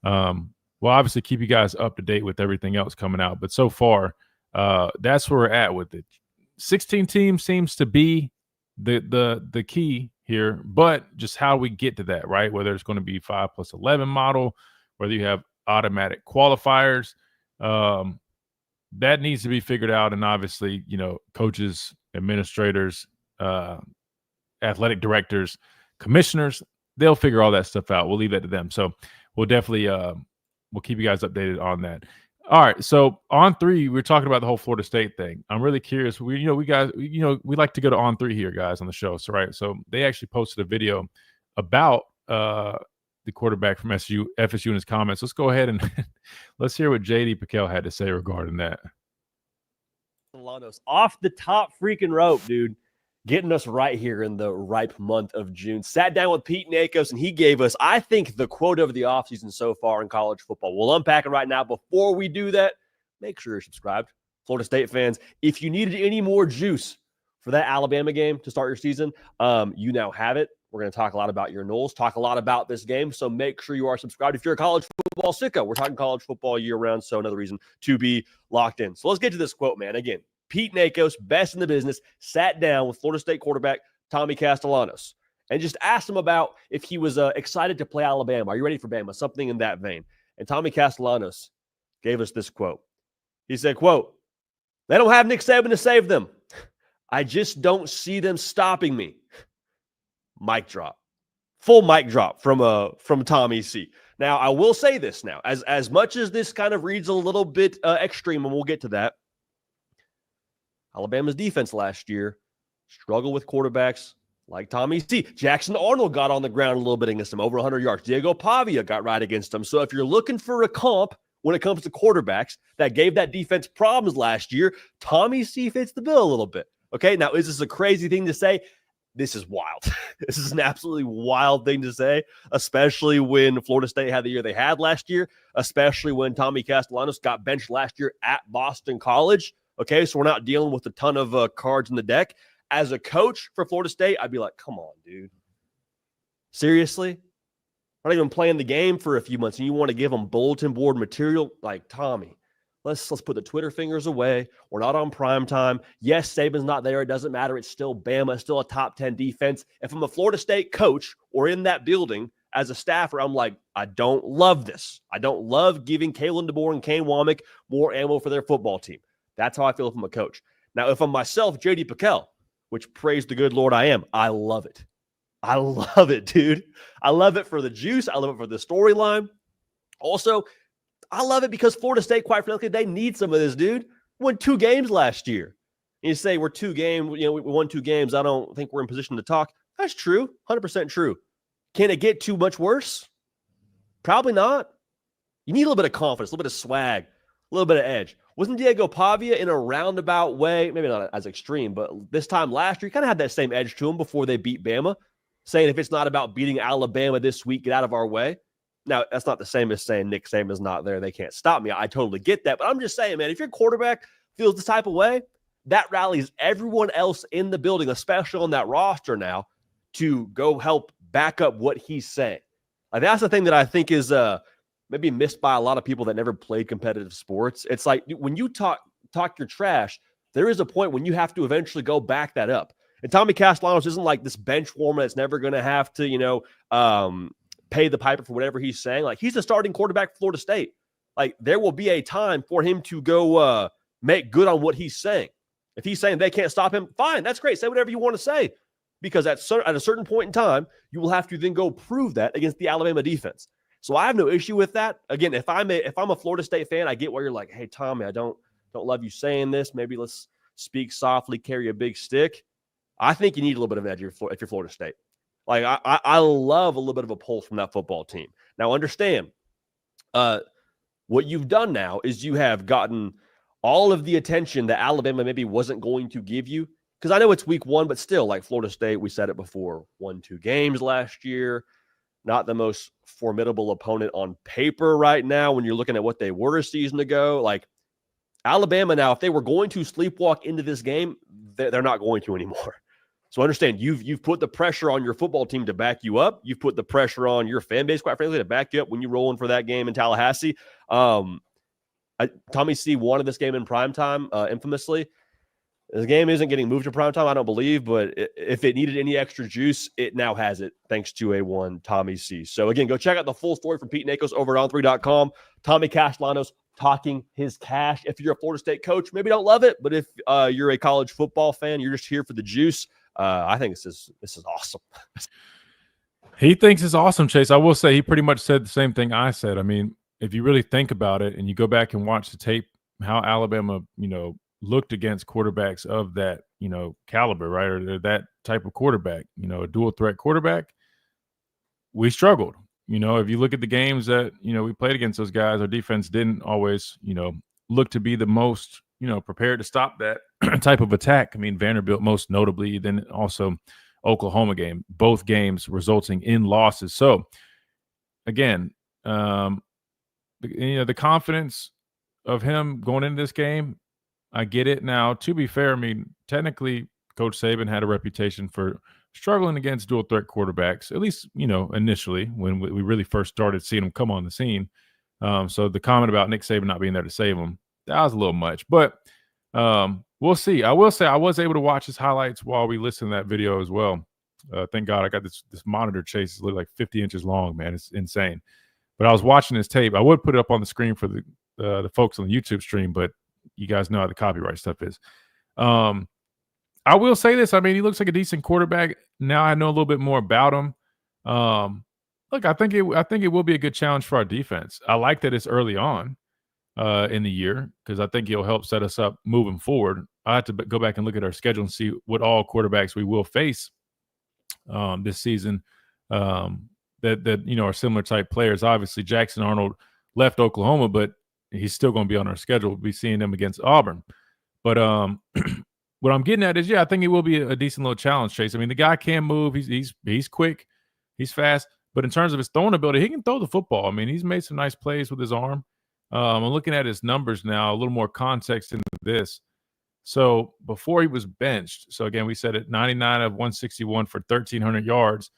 we'll obviously keep you guys up to date with everything else coming out. But so far, that's where we're at with it. 16 teams seems to be the key here, but just how we get to that, right? Whether it's going to be 5+11 model, whether you have automatic qualifiers, that needs to be figured out. And obviously, coaches, administrators, athletic directors, commissioners, they'll figure all that stuff out. We'll leave that to them. So we'll definitely we'll keep you guys updated on that. All right. So on 3, we're talking about the whole Florida State thing. I'm really curious. We like to go to on 3 here, guys, on the show. So so they actually posted a video about the quarterback from FSU in his comments. Let's go ahead and let's hear what JD Piquel had to say regarding that. Off the top freaking rope, dude. Getting us right here in the ripe month of June. Sat down with Pete Nakos, and he gave us, I think, the quote of the offseason so far in college football. We'll unpack it right now. Before we do that, make sure you're subscribed. Florida State fans, if you needed any more juice for that Alabama game to start your season, you now have it. We're going to talk a lot about your Noles, talk a lot about this game, so make sure you are subscribed. If you're a college football sicko, we're talking college football year-round, so another reason to be locked in. So let's get to this quote, man. Again, Pete Nakos, best in the business, sat down with Florida State quarterback Tommy Castellanos and just asked him about if he was excited to play Alabama. Are you ready for Bama? Something in that vein. And Tommy Castellanos gave us this quote. He said, quote, "They don't have Nick Saban to save them. I just don't see them stopping me." Mic drop. Full mic drop from Tommy C. Now, I will say this now. As much as this kind of reads a little bit extreme, and we'll get to that, Alabama's defense last year struggled with quarterbacks like Tommy C. Jackson Arnold got on the ground a little bit against him, over 100 yards. Diego Pavia got right against him. So if you're looking for a comp when it comes to quarterbacks that gave that defense problems last year, Tommy C fits the bill a little bit. Okay, now is this a crazy thing to say? This is wild. This is an absolutely wild thing to say, especially when Florida State had the year they had last year, especially when Tommy Castellanos got benched last year at Boston College. Okay, so we're not dealing with a ton of cards in the deck. As a coach for Florida State, I'd be like, come on, dude. Seriously? Not even playing the game for a few months, and you want to give them bulletin board material? Like, Tommy, let's put the Twitter fingers away. We're not on prime time. Yes, Saban's not there. It doesn't matter. It's still Bama. It's still a top 10 defense. If I'm a Florida State coach or in that building as a staffer, I'm like, I don't love this. I don't love giving Kalen DeBoer and Kane Womack more ammo for their football team. That's how I feel if I'm a coach. Now, if I'm myself, JD Piquel, which praise the good Lord I am, I love it. I love it, dude. I love it for the juice. I love it for the storyline. Also, I love it because Florida State, quite frankly, they need some of this, dude. Won 2 games last year. And you say we won 2 games. I don't think we're in position to talk. That's true. 100% true. Can it get too much worse? Probably not. You need a little bit of confidence, a little bit of swag, a little bit of edge. Wasn't Diego Pavia in a roundabout way, maybe not as extreme, but this time last year, he kind of had that same edge to him before they beat Bama, saying if it's not about beating Alabama this week, get out of our way. Now, that's not the same as saying Nick Saban's not there. They can't stop me. I totally get that. But I'm just saying, man, if your quarterback feels this type of way, that rallies everyone else in the building, especially on that roster now, to go help back up what he's saying. Like, that's the thing that I think is maybe missed by a lot of people that never played competitive sports. It's like when you talk your trash, there is a point when you have to eventually go back that up. And Tommy Castellanos isn't like this bench warmer that's never going to have to, pay the piper for whatever he's saying. Like, he's the starting quarterback for Florida State. Like, there will be a time for him to go make good on what he's saying. If he's saying they can't stop him, fine, that's great. Say whatever you want to say. Because at a certain point in time, you will have to then go prove that against the Alabama defense. So I have no issue with that. Again, if I'm a Florida State fan, I get why you're like, hey, Tommy, I don't love you saying this. Maybe let's speak softly, carry a big stick. I think you need a little bit of an edge if you're Florida State. Like I love a little bit of a pulse from that football team. Now understand, what you've done now is you have gotten all of the attention that Alabama maybe wasn't going to give you. Because I know it's week 1, but still, like Florida State, we said it before, won 2 games last year. Not the most formidable opponent on paper right now when you're looking at what they were a season ago. Like Alabama now, if they were going to sleepwalk into this game, they're not going to anymore. So understand, you've put the pressure on your football team to back you up. You've put the pressure on your fan base, quite frankly, to back you up when you roll in for that game in Tallahassee. Tommy C wanted this game in primetime, infamously. The game isn't getting moved to primetime, I don't believe, but if it needed any extra juice, it now has it, thanks to A1 Tommy C. So again, go check out the full story from Pete Nakos over at On3.com. Tommy Cashlanos talking his cash. If you're a Florida State coach, maybe don't love it, but if you're a college football fan, you're just here for the juice. I think this is awesome. He thinks it's awesome, Chase. I will say he pretty much said the same thing I said. I mean, if you really think about it and you go back and watch the tape, how Alabama, looked against quarterbacks of that, caliber, right? Or that type of quarterback, a dual threat quarterback, we struggled. If you look at the games that, we played against those guys, our defense didn't always, look to be the most, prepared to stop that type of attack. I mean, Vanderbilt most notably, then also Oklahoma game, both games resulting in losses. So again, the confidence of him going into this game, I get it. Now, to be fair, I mean, technically Coach Saban had a reputation for struggling against dual threat quarterbacks, at least, initially when we really first started seeing them come on the scene. So the comment about Nick Saban not being there to save him, that was a little much, but we'll see. I will say I was able to watch his highlights while we listened to that video as well. Thank God I got this monitor, Chase. It's literally like 50 inches long, man. It's insane. But I was watching his tape. I would put it up on the screen for the folks on the YouTube stream, but you guys know how the copyright stuff is. I will say this. I mean, he looks like a decent quarterback. Now I know a little bit more about him. Look, I think it will be a good challenge for our defense. I like that it's early on in the year because I think he'll help set us up moving forward. I have to go back and look at our schedule and see what all quarterbacks we will face this season that are similar type players. Obviously, Jackson Arnold left Oklahoma, but he's still going to be on our schedule. We'll be seeing him against Auburn. But what I'm getting at is, I think it will be a decent little challenge, Chase. I mean, the guy can move. He's quick. He's fast. But in terms of his throwing ability, he can throw the football. I mean, he's made some nice plays with his arm. I'm looking at his numbers now, a little more context into this. So before he was benched, so again, we said at 99 of 161 for 1,300 yards.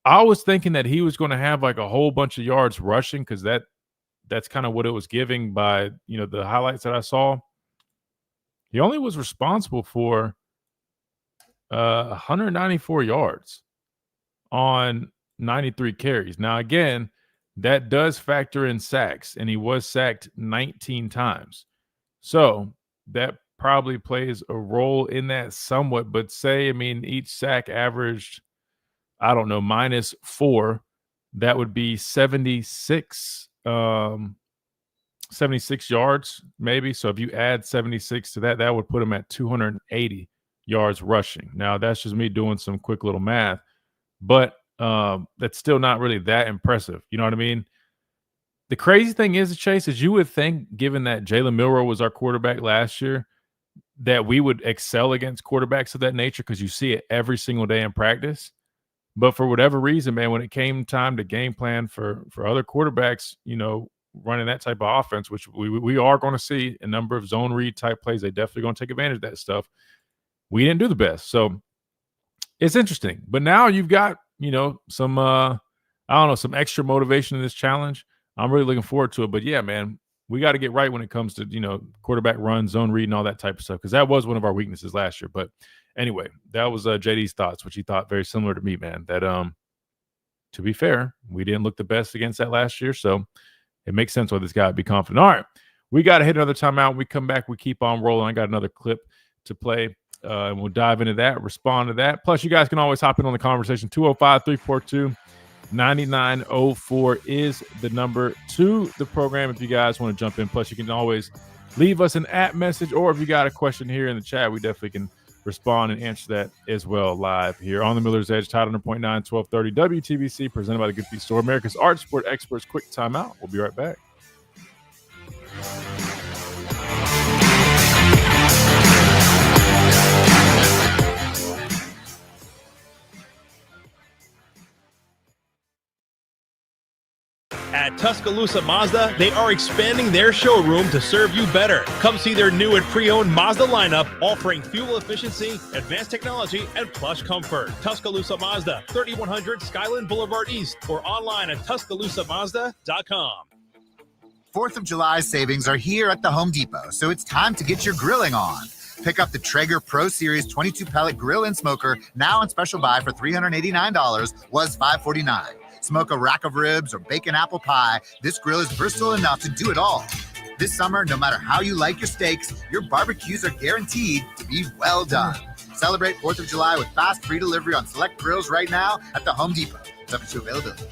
I was thinking that he was going to have like a whole bunch of yards rushing because that's kind of what it was giving by, the highlights that I saw. He only was responsible for 194 yards on 93 carries. Now, again, that does factor in sacks, and he was sacked 19 times. So that probably plays a role in that somewhat. But each sack averaged, I don't know, -4. That would be 76 yards maybe. So if you add 76 to that, that would put him at 280 yards rushing. Now, that's just me doing some quick little math, but that's still not really that impressive. You know what I mean? The crazy thing is, Chase, is you would think, given that Jalen Milroe was our quarterback last year, that we would excel against quarterbacks of that nature because you see it every single day in practice. But for whatever reason, man, when it came time to game plan for other quarterbacks, running that type of offense, which we are going to see a number of zone read type plays, they definitely going to take advantage of that stuff. We didn't do the best. So it's interesting. But now you've got, some, some extra motivation in this challenge. I'm really looking forward to it. But yeah, man, we got to get right when it comes to, quarterback run, zone read, and all that type of stuff, because that was one of our weaknesses last year. But anyway, that was JD's thoughts, which he thought very similar to me, man. That, to be fair, we didn't look the best against that last year. So it makes sense why this guy would be confident. All right, we got to hit another timeout. When we come back, we keep on rolling. I got another clip to play, and we'll dive into that, respond to that. Plus, you guys can always hop in on the conversation. 205-342-9904 is the number to the program if you guys want to jump in. Plus, you can always leave us an @ message, or if you got a question here in the chat, we definitely can respond and answer that as well live here on the Miller's Edge, Tide 100.9, 1230 WTBC, presented by the Good Feet Store, America's Art Sport Experts. Quick timeout. We'll be right back. At Tuscaloosa Mazda, they are expanding their showroom to serve you better. Come see their new and pre-owned Mazda lineup, offering fuel efficiency, advanced technology, and plush comfort. Tuscaloosa Mazda, 3100 Skyland Boulevard East, or online at TuscaloosaMazda.com. 4th of July savings are here at the Home Depot, so it's time to get your grilling on. Pick up the Traeger Pro Series 22-pellet grill and smoker, now on special buy for $389, was $549. Smoke a rack of ribs or bake an apple pie, this grill is versatile enough to do it all. This summer, no matter how you like your steaks, your barbecues are guaranteed to be well done. Celebrate 4th of July with fast free delivery on select grills right now at the Home Depot. Subject to availability.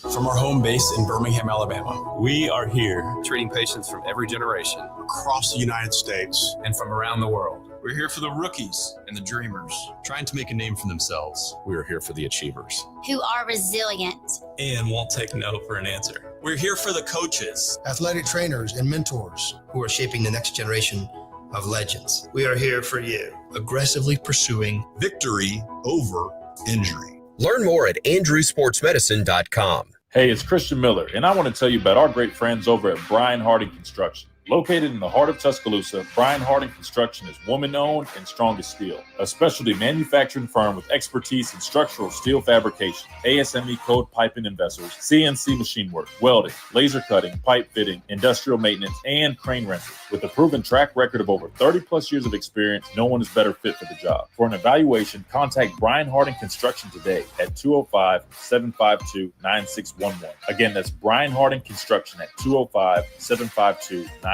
From our home base in Birmingham, Alabama, we are here treating patients from every generation across the United States and from around the world. We're here for the rookies and the dreamers, trying to make a name for themselves. We are here for the achievers, who are resilient and won't take no for an answer. We're here for the coaches, athletic trainers, and mentors who are shaping the next generation of legends. We are here for you, aggressively pursuing victory over injury. Learn more at andrewsportsmedicine.com. Hey, it's Christian Miller, and I want to tell you about our great friends over at Brian Harding Construction. Located in the heart of Tuscaloosa, Brian Harding Construction is woman-owned and strong as steel, a specialty manufacturing firm with expertise in structural steel fabrication, ASME code piping and vessels, CNC machine work, welding, laser cutting, pipe fitting, industrial maintenance, and crane rentals. With a proven track record of over 30-plus years of experience, no one is better fit for the job. For an evaluation, contact Brian Harding Construction today at 205-752-9611. Again, that's Brian Harding Construction at 205-752-9611.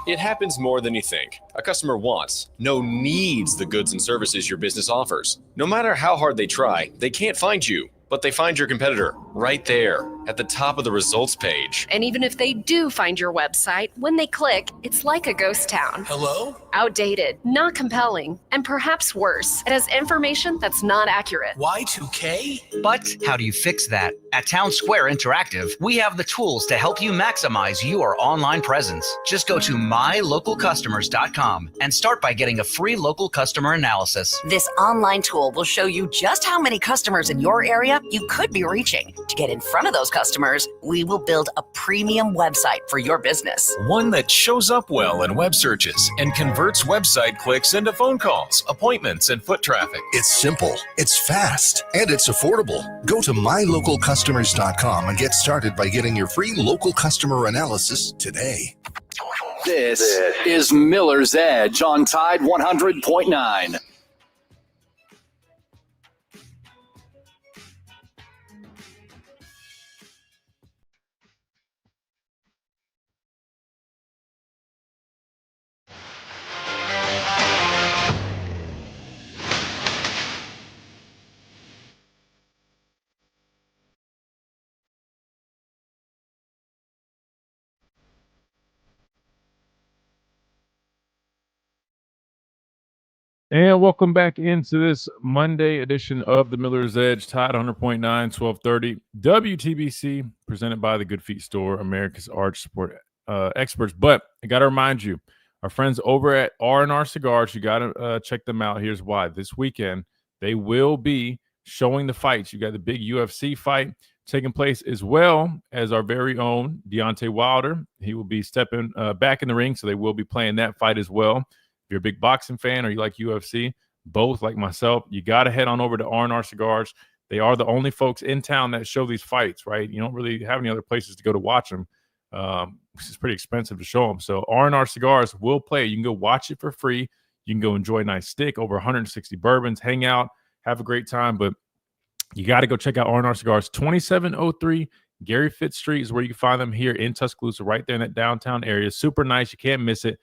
It happens more than you think. A customer wants, needs the goods and services your business offers. No matter how hard they try, they can't find you, but they find your competitor right there at the top of the results page. And even if they do find your website, when they click, it's like a ghost town. Hello? Outdated, not compelling, and perhaps worse, it has information that's not accurate. Y2K? But how do you fix that? At Town Square Interactive, we have the tools to help you maximize your online presence. Just go to mylocalcustomers.com and start by getting a free local customer analysis. This online tool will show you just how many customers in your area you could be reaching. To get in front of those customers, we will build a premium website for your business. One that shows up well in web searches and converts website clicks into phone calls, appointments, and foot traffic. It's simple, it's fast, and it's affordable. Go to mylocalcustomers.com and get started by getting your free local customer analysis today. This is Miller's Edge on Tide 100.9. And welcome back into this Monday edition of the Miller's Edge, Tide 100.9, 1230 WTBC, presented by the Good Feet Store, America's Art Sport Experts. But I got to remind you, our friends over at R&R Cigars, you got to check them out. Here's why. This weekend, they will be showing the fights. You got the big UFC fight taking place, as well as our very own Deontay Wilder. He will be stepping back in the ring, so they will be playing that fight as well. If you're a big boxing fan or you like UFC, both like myself, you got to head on over to R&R Cigars. They are the only folks in town that show these fights, right? You don't really have any other places to go to watch them. It's pretty expensive to show them. So R&R Cigars will play. You can go watch it for free. You can go enjoy a nice stick, over 160 bourbons, hang out, have a great time. But you got to go check out R&R Cigars. 2703 Gary Fitz Street is where you can find them here in Tuscaloosa, right there in that downtown area. Super nice. You can't miss it.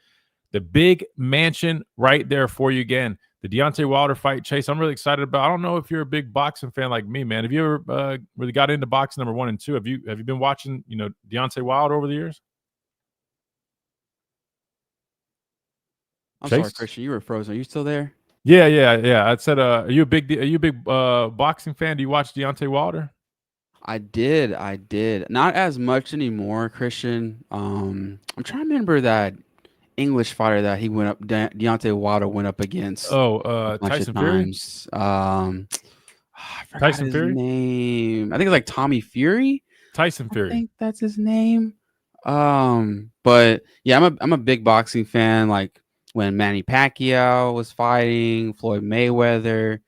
The big mansion right there for you again. The Deontay Wilder fight, Chase, I'm really excited about. I don't know if you're a big boxing fan like me, man. Have you ever really got into boxing, number 1 and 2? Have you been watching, Deontay Wilder over the years? I'm Chase? sorry, Christian. You were frozen. Are you still there? Yeah. I said, are you a big boxing fan? Do you watch Deontay Wilder? I did. Not as much anymore, Christian. I'm trying to remember that English fighter that he went up, Deontay Wilder went up against a bunch of Tyson Fury? times. I forgot Tyson his Fury? name. I think it's like Tommy Fury. Tyson I Fury. think that's his name. But yeah, I'm a big boxing fan. Like when Manny Pacquiao was fighting, Floyd Mayweather,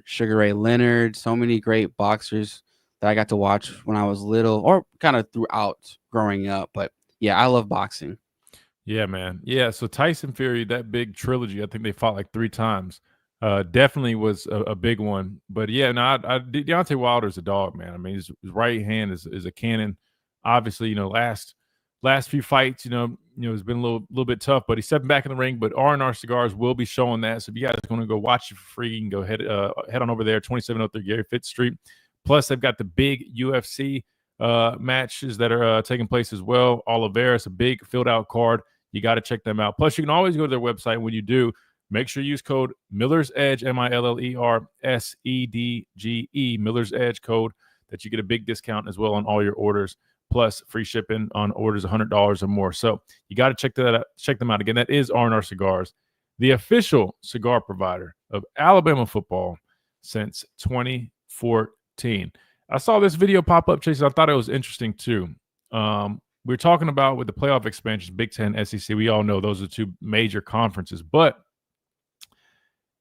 Sugar Ray Leonard, so many great boxers that I got to watch when I was little or kind of throughout growing up. But yeah, I love boxing. Yeah, man. Yeah, so Tyson Fury, that big trilogy, I think they fought like 3 times. Definitely was a big one. But yeah, no, Deontay Wilder's a dog, man. I mean, his right hand is a cannon. Obviously, last few fights, it's been a little bit tough, but he's stepping back in the ring. But R&R Cigars will be showing that. So if you guys are going to go watch it for free, you can go head on over there, 2703 Gary Fitz Street. Plus, they've got the big UFC matches that are taking place as well. Oliveira's a big filled out card. You got to check them out. Plus, you can always go to their website. When you do, make sure you use code Miller's Edge, MILLERSEDGE, Miller's Edge code, that you get a big discount as well on all your orders, plus free shipping on orders $100 or more. So you got to check them out. Again, that is R&R Cigars, the official cigar provider of Alabama football since 2014. I saw this video pop up, Chase. I thought it was interesting too. We're talking about with the playoff expansions, Big Ten, SEC. We all know those are 2 major conferences. But,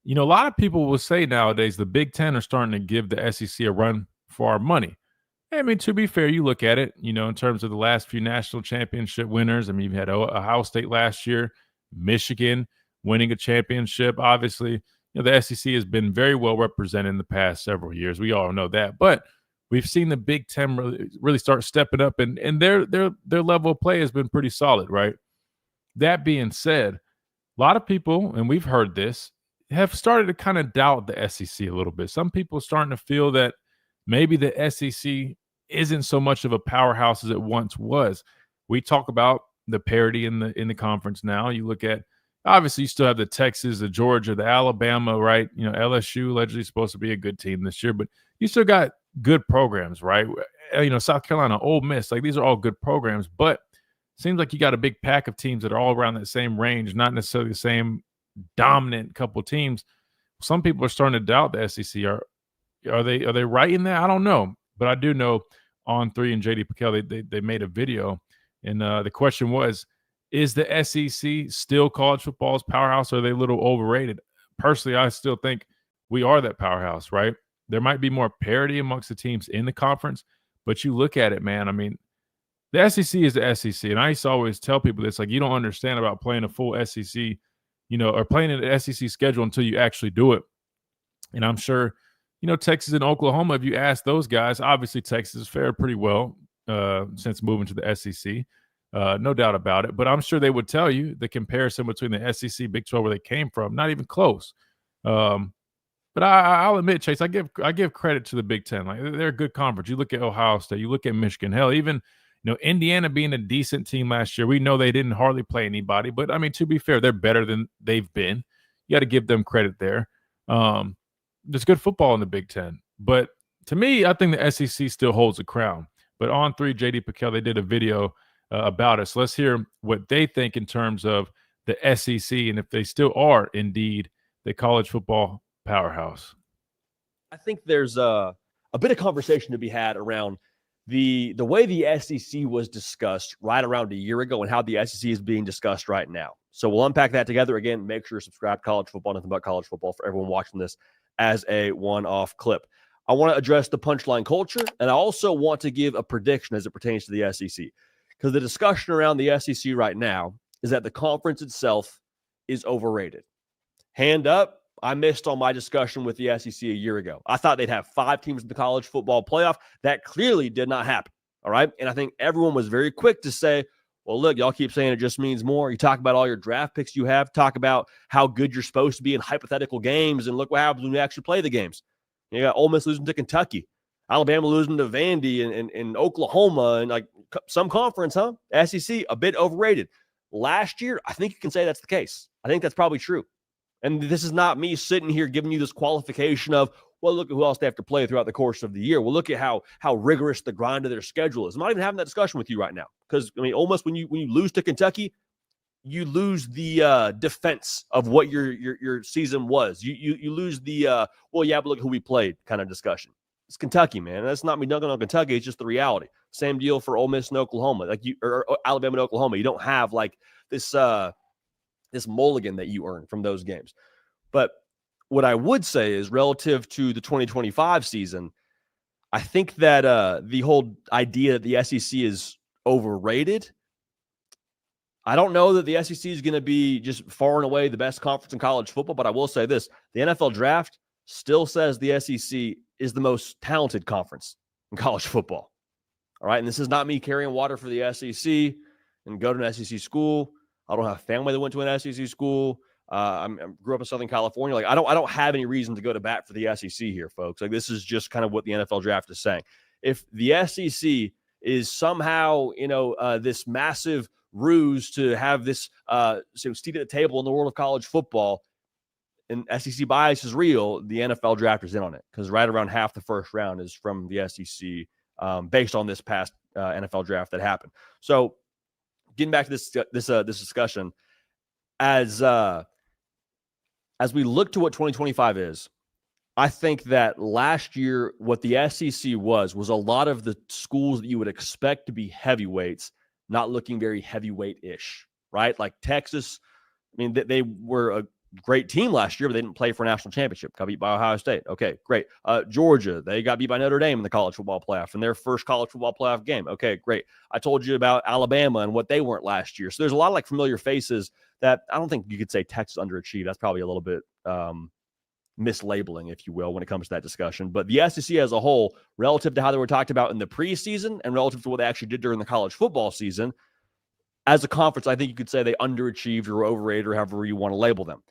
a lot of people will say nowadays the Big Ten are starting to give the SEC a run for our money. I mean, to be fair, you look at it, in terms of the last few national championship winners. I mean, you've had Ohio State last year, Michigan winning a championship. Obviously, the SEC has been very well represented in the past several years. We all know that. But we've seen the Big Ten really start stepping up, and their level of play has been pretty solid, right? That being said, a lot of people, and we've heard this, have started to kind of doubt the SEC a little bit. Some people are starting to feel that maybe the SEC isn't so much of a powerhouse as it once was. We talk about the parity in the conference now. You look at, obviously, you still have the Texas, the Georgia, the Alabama, right? LSU allegedly supposed to be a good team this year, but you still got good programs, right? South Carolina, Ole Miss, like these are all good programs, but seems like you got a big pack of teams that are all around that same range, not necessarily the same dominant couple teams. Some people are starting to doubt the SEC. Are they right in that? I don't know, but I do know On3 and JD Piquel, they made a video, and the question was, is the SEC still college football's powerhouse, or are they a little overrated? Personally, I still think we are that powerhouse, right? There might be more parity amongst the teams in the conference, but you look at it, man. I mean, the SEC is the SEC, and I used to always tell people this, like, you don't understand about playing a full SEC, or playing an SEC schedule until you actually do it. And I'm sure, Texas and Oklahoma, if you ask those guys, obviously Texas has fared pretty well since moving to the SEC. No doubt about it. But I'm sure they would tell you the comparison between the SEC, Big 12, where they came from, not even close. But I'll admit, Chase, I give credit to the Big Ten. Like, they're a good conference. You look at Ohio State, you look at Michigan. Hell, even Indiana being a decent team last year. We know they didn't hardly play anybody, but I mean, to be fair, they're better than they've been. You got to give them credit there. There's good football in the Big Ten, but to me, I think the SEC still holds the crown. But On3, JD Piquel, they did a video about it. So let's hear what they think in terms of the SEC and if they still are indeed the college football powerhouse. I think there's a bit of conversation to be had around the way the SEC was discussed right around a year ago and how the SEC is being discussed right now. So we'll unpack that together. Again, make sure you subscribe to College Football, Nothing But College Football, for everyone watching this as a one-off clip. I want to address the punchline culture, and I also want to give a prediction as it pertains to the SEC, because the discussion around the SEC right now is that the conference itself is overrated. Hand up, I missed on my discussion with the SEC a year ago. I thought they'd have 5 teams in the college football playoff. That clearly did not happen, all right? And I think everyone was very quick to say, well, look, y'all keep saying it just means more. You talk about all your draft picks you have, talk about how good you're supposed to be in hypothetical games, and look what happens when you actually play the games. You got Ole Miss losing to Kentucky, Alabama losing to Vandy and Oklahoma, and like some conference, huh? SEC, a bit overrated. Last year, I think you can say that's the case. I think that's probably true. And this is not me sitting here giving you this qualification of, well, look at who else they have to play throughout the course of the year. Well, look at how rigorous the grind of their schedule is. I'm not even having that discussion with you right now because, I mean, almost when you lose to Kentucky, you lose the defense of what your season was. You lose the, well, yeah, but look who we played kind of discussion. It's Kentucky, man. That's not me dunking on Kentucky. It's just the reality. Same deal for Ole Miss and Oklahoma, or Alabama and Oklahoma. You don't have like this mulligan that you earn from those games. But what I would say is relative to the 2025 season, I think that the whole idea that the SEC is overrated, I don't know that the SEC is going to be just far and away the best conference in college football, but I will say this. The NFL draft still says the SEC is the most talented conference in college football. All right, and this is not me carrying water for the SEC and go to an SEC school. I don't have family that went to an SEC school. I grew up in Southern California. Like I don't have any reason to go to bat for the SEC here, folks. Like this is just kind of what the NFL draft is saying. If the SEC is somehow, this massive ruse to have this seat at the table in the world of college football, and SEC bias is real, the NFL draft is in on it because right around half the first round is from the SEC, based on this past NFL draft that happened. So, getting back to this discussion, as we look to what 2025 is, I think that last year what the SEC was a lot of the schools that you would expect to be heavyweights not looking very heavyweight-ish, right? Like Texas, I mean, they were a great team last year, but they didn't play for a national championship. Got beat by Ohio State. Okay, great. Georgia, they got beat by Notre Dame in the college football playoff in their first college football playoff game. Okay, great. I told you about Alabama and what they weren't last year. So there's a lot of like familiar faces that I don't think you could say Texas underachieved. That's probably a little bit mislabeling, if you will, when it comes to that discussion. But the SEC as a whole, relative to how they were talked about in the preseason and relative to what they actually did during the college football season, as a conference, I think you could say they underachieved or overrated or however you want to label them.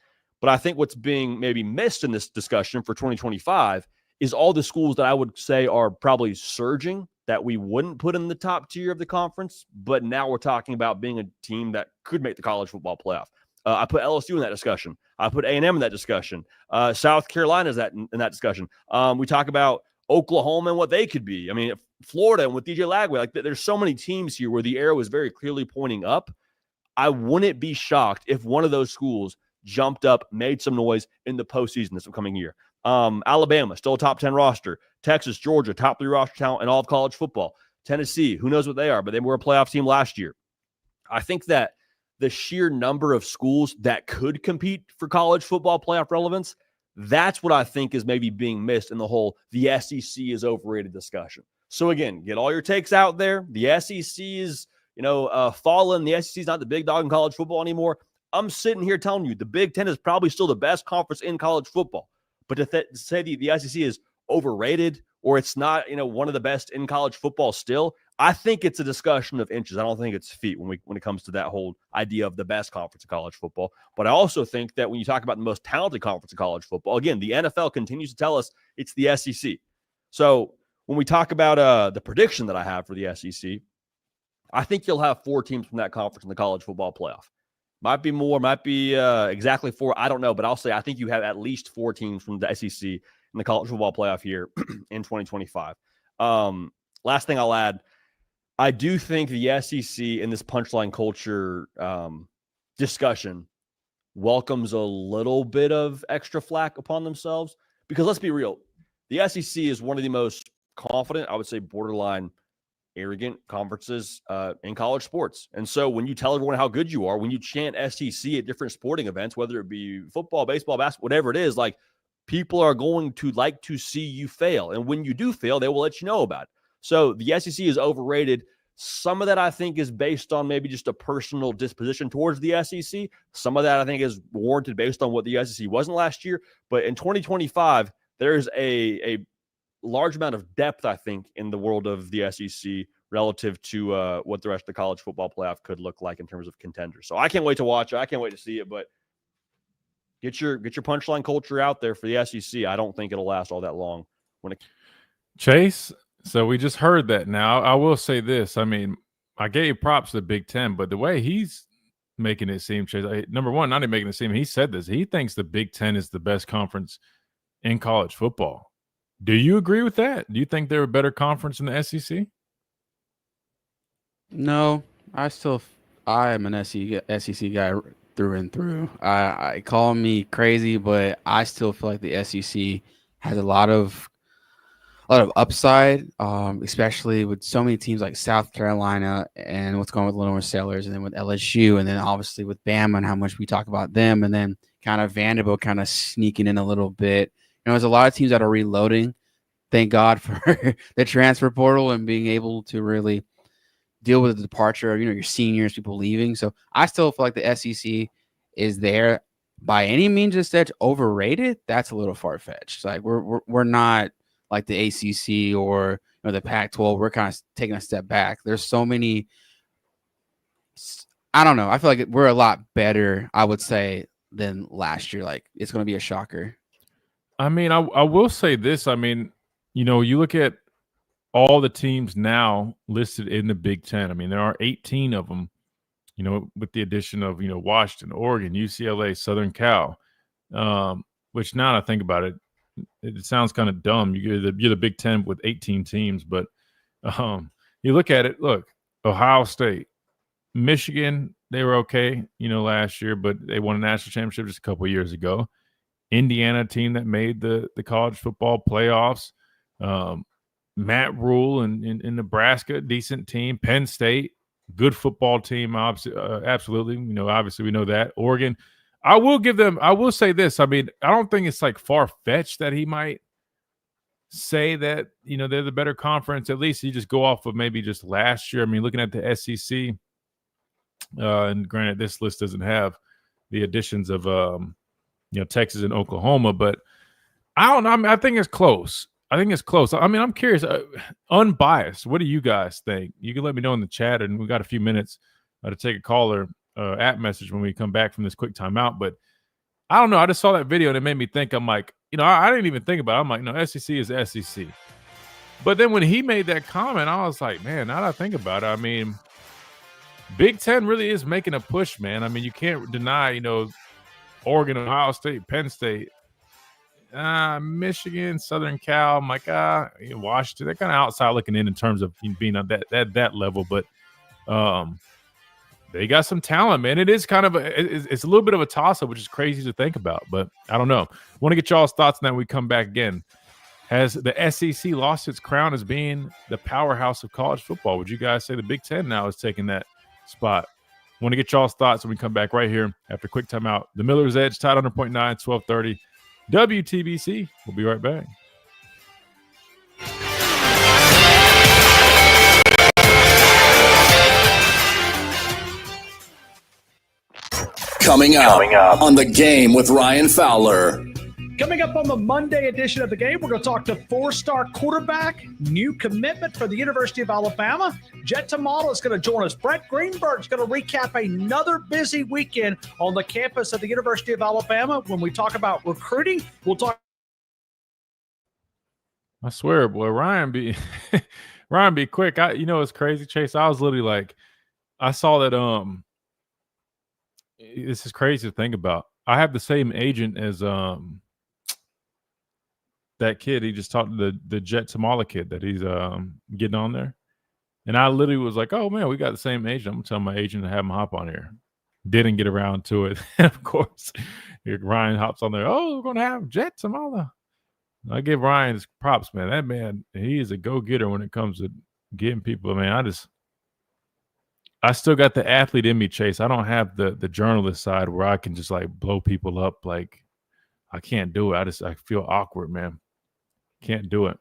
But I think what's being maybe missed in this discussion for 2025 is all the schools that I would say are probably surging that we wouldn't put in the top tier of the conference, but now we're talking about being a team that could make the college football playoff. I put LSU in that discussion. I put A&M in that discussion. South Carolina is in that discussion. We talk about Oklahoma and what they could be. I mean, Florida and with DJ Lagway, like there's so many teams here where the arrow is very clearly pointing up. I wouldn't be shocked if one of those schools jumped up, made some noise in the postseason this upcoming year. Alabama, still a top 10 roster. Texas, Georgia, top 3 roster talent in all of college football. Tennessee, who knows what they are, but they were a playoff team last year. I think that the sheer number of schools that could compete for college football playoff relevance, that's what I think is maybe being missed in the whole the SEC is overrated discussion. So again, get all your takes out there. The SEC is, fallen. The SEC is not the big dog in college football anymore. I'm sitting here telling you the Big Ten is probably still the best conference in college football. But to say the SEC is overrated or it's not, one of the best in college football still, I think it's a discussion of inches. I don't think it's feet when it comes to that whole idea of the best conference in college football. But I also think that when you talk about the most talented conference in college football, again, the NFL continues to tell us it's the SEC. So when we talk about the prediction that I have for the SEC, I think you'll have 4 teams from that conference in the college football playoff. Might be more, might be exactly 4. I don't know, but I'll say I think you have at least 4 teams from the SEC in the college football playoff here in 2025. Last thing I'll add, I do think the SEC in this punchline culture discussion welcomes a little bit of extra flack upon themselves because let's be real, the SEC is one of the most confident, I would say borderline arrogant conferences in college sports. And so when you tell everyone how good you are, when you chant SEC at different sporting events, whether it be football, baseball, basketball, whatever it is, like people are going to like to see you fail. And when you do fail, they will let you know about it. So the SEC is overrated. Some of that I think is based on maybe just a personal disposition towards the SEC. Some of that I think is warranted based on what the SEC wasn't last year. But in 2025, there's a large amount of depth, I think, in the world of the SEC relative to what the rest of the college football playoff could look like in terms of contenders. So I can't wait to watch it. I can't wait to see it. But get your punchline culture out there for the SEC. I don't think it'll last all that long. Chase, so we just heard that. Now I will say this. I mean, I gave props to the Big Ten, but the way he's making it seem, Chase. Number one, not even making it seem. He said this. He thinks the Big Ten is the best conference in college football. Do you agree with that? Do you think they're a better conference than the SEC? No, I am an SEC guy through and through. I call me crazy, but I still feel like the SEC has a lot of upside, especially with so many teams like South Carolina and what's going on with Lenore Sailors, and then with LSU, and then obviously with Bama and how much we talk about them, and then kind of Vanderbilt kind of sneaking in a little bit. There's a lot of teams that are reloading. Thank God for the transfer portal and being able to really deal with the departure of your seniors, people leaving. So I still feel like the SEC is there by any means of stretch overrated. That's a little far fetched. Like we're not like the ACC or the Pac-12. We're kind of taking a step back. There's so many. I don't know. I feel like we're a lot better, I would say, than last year. Like it's going to be a shocker. I mean, I will say this. I mean, you look at all the teams now listed in the Big Ten. I mean, there are 18 of them, with the addition of, Washington, Oregon, UCLA, Southern Cal, which now that I think about it, it sounds kind of dumb. You're the Big Ten with 18 teams, but you look at it, Ohio State, Michigan, they were okay, last year, but they won a national championship just a couple of years ago. Indiana, team that made the college football playoffs. Matt Rule in Nebraska, decent team. Penn State, good football team, absolutely. Obviously we know that. Oregon, I will say this. I mean, I don't think it's like far-fetched that he might say that, they're the better conference. At least you just go off of maybe just last year. I mean, looking at the SEC, and granted, this list doesn't have the additions of, Texas and Oklahoma, but I don't know. I mean, I think it's close. I mean, I'm curious, unbiased. What do you guys think? You can let me know in the chat, and we got a few minutes to take a caller app message when we come back from this quick timeout. But I don't know. I just saw that video and it made me think. I'm like, I didn't even think about it. I'm like, no, SEC is SEC. But then when he made that comment, I was like, man, now that I think about it, I mean, Big Ten really is making a push, man. I mean, you can't deny, Oregon, Ohio State, Penn State, Michigan, Southern Cal, I'm like, Washington. They're kind of outside looking in terms of being on that level, but they got some talent, man. It is kind of it's a little bit of a toss-up, which is crazy to think about, but I don't know. Want to get y'all's thoughts on that when we come back again. Has the SEC lost its crown as being the powerhouse of college football? Would you guys say the Big Ten now is taking that spot? Want to get y'all's thoughts when we come back right here after a quick timeout. The Miller's Edge, Tide 100.9, 1230. WTBC. We'll be right back. Coming up on The Game with Ryan Fowler. Coming up on the Monday edition of The Game, we're going to talk to four-star quarterback, new commitment for the University of Alabama. Jet Tamala is going to join us. Brett Greenberg is going to recap another busy weekend on the campus of the University of Alabama. When we talk about recruiting, we'll talk. I swear, boy, Ryan be quick. It's crazy, Chase. I was literally like, I saw that. This is crazy to think about. I have the same agent as that kid. He just talked to the Jet Tamala kid that he's getting on there, and I literally was like, "Oh man, we got the same agent." I'm gonna tell my agent to have him hop on here. Didn't get around to it. Of course, Ryan hops on there. Oh, we're gonna have Jet Tamala. I give Ryan his props, man. That man, he is a go-getter when it comes to getting people. Man, I still got the athlete in me, Chase. I don't have the journalist side where I can just like blow people up. Like I can't do it. I feel awkward, man. Can't do it.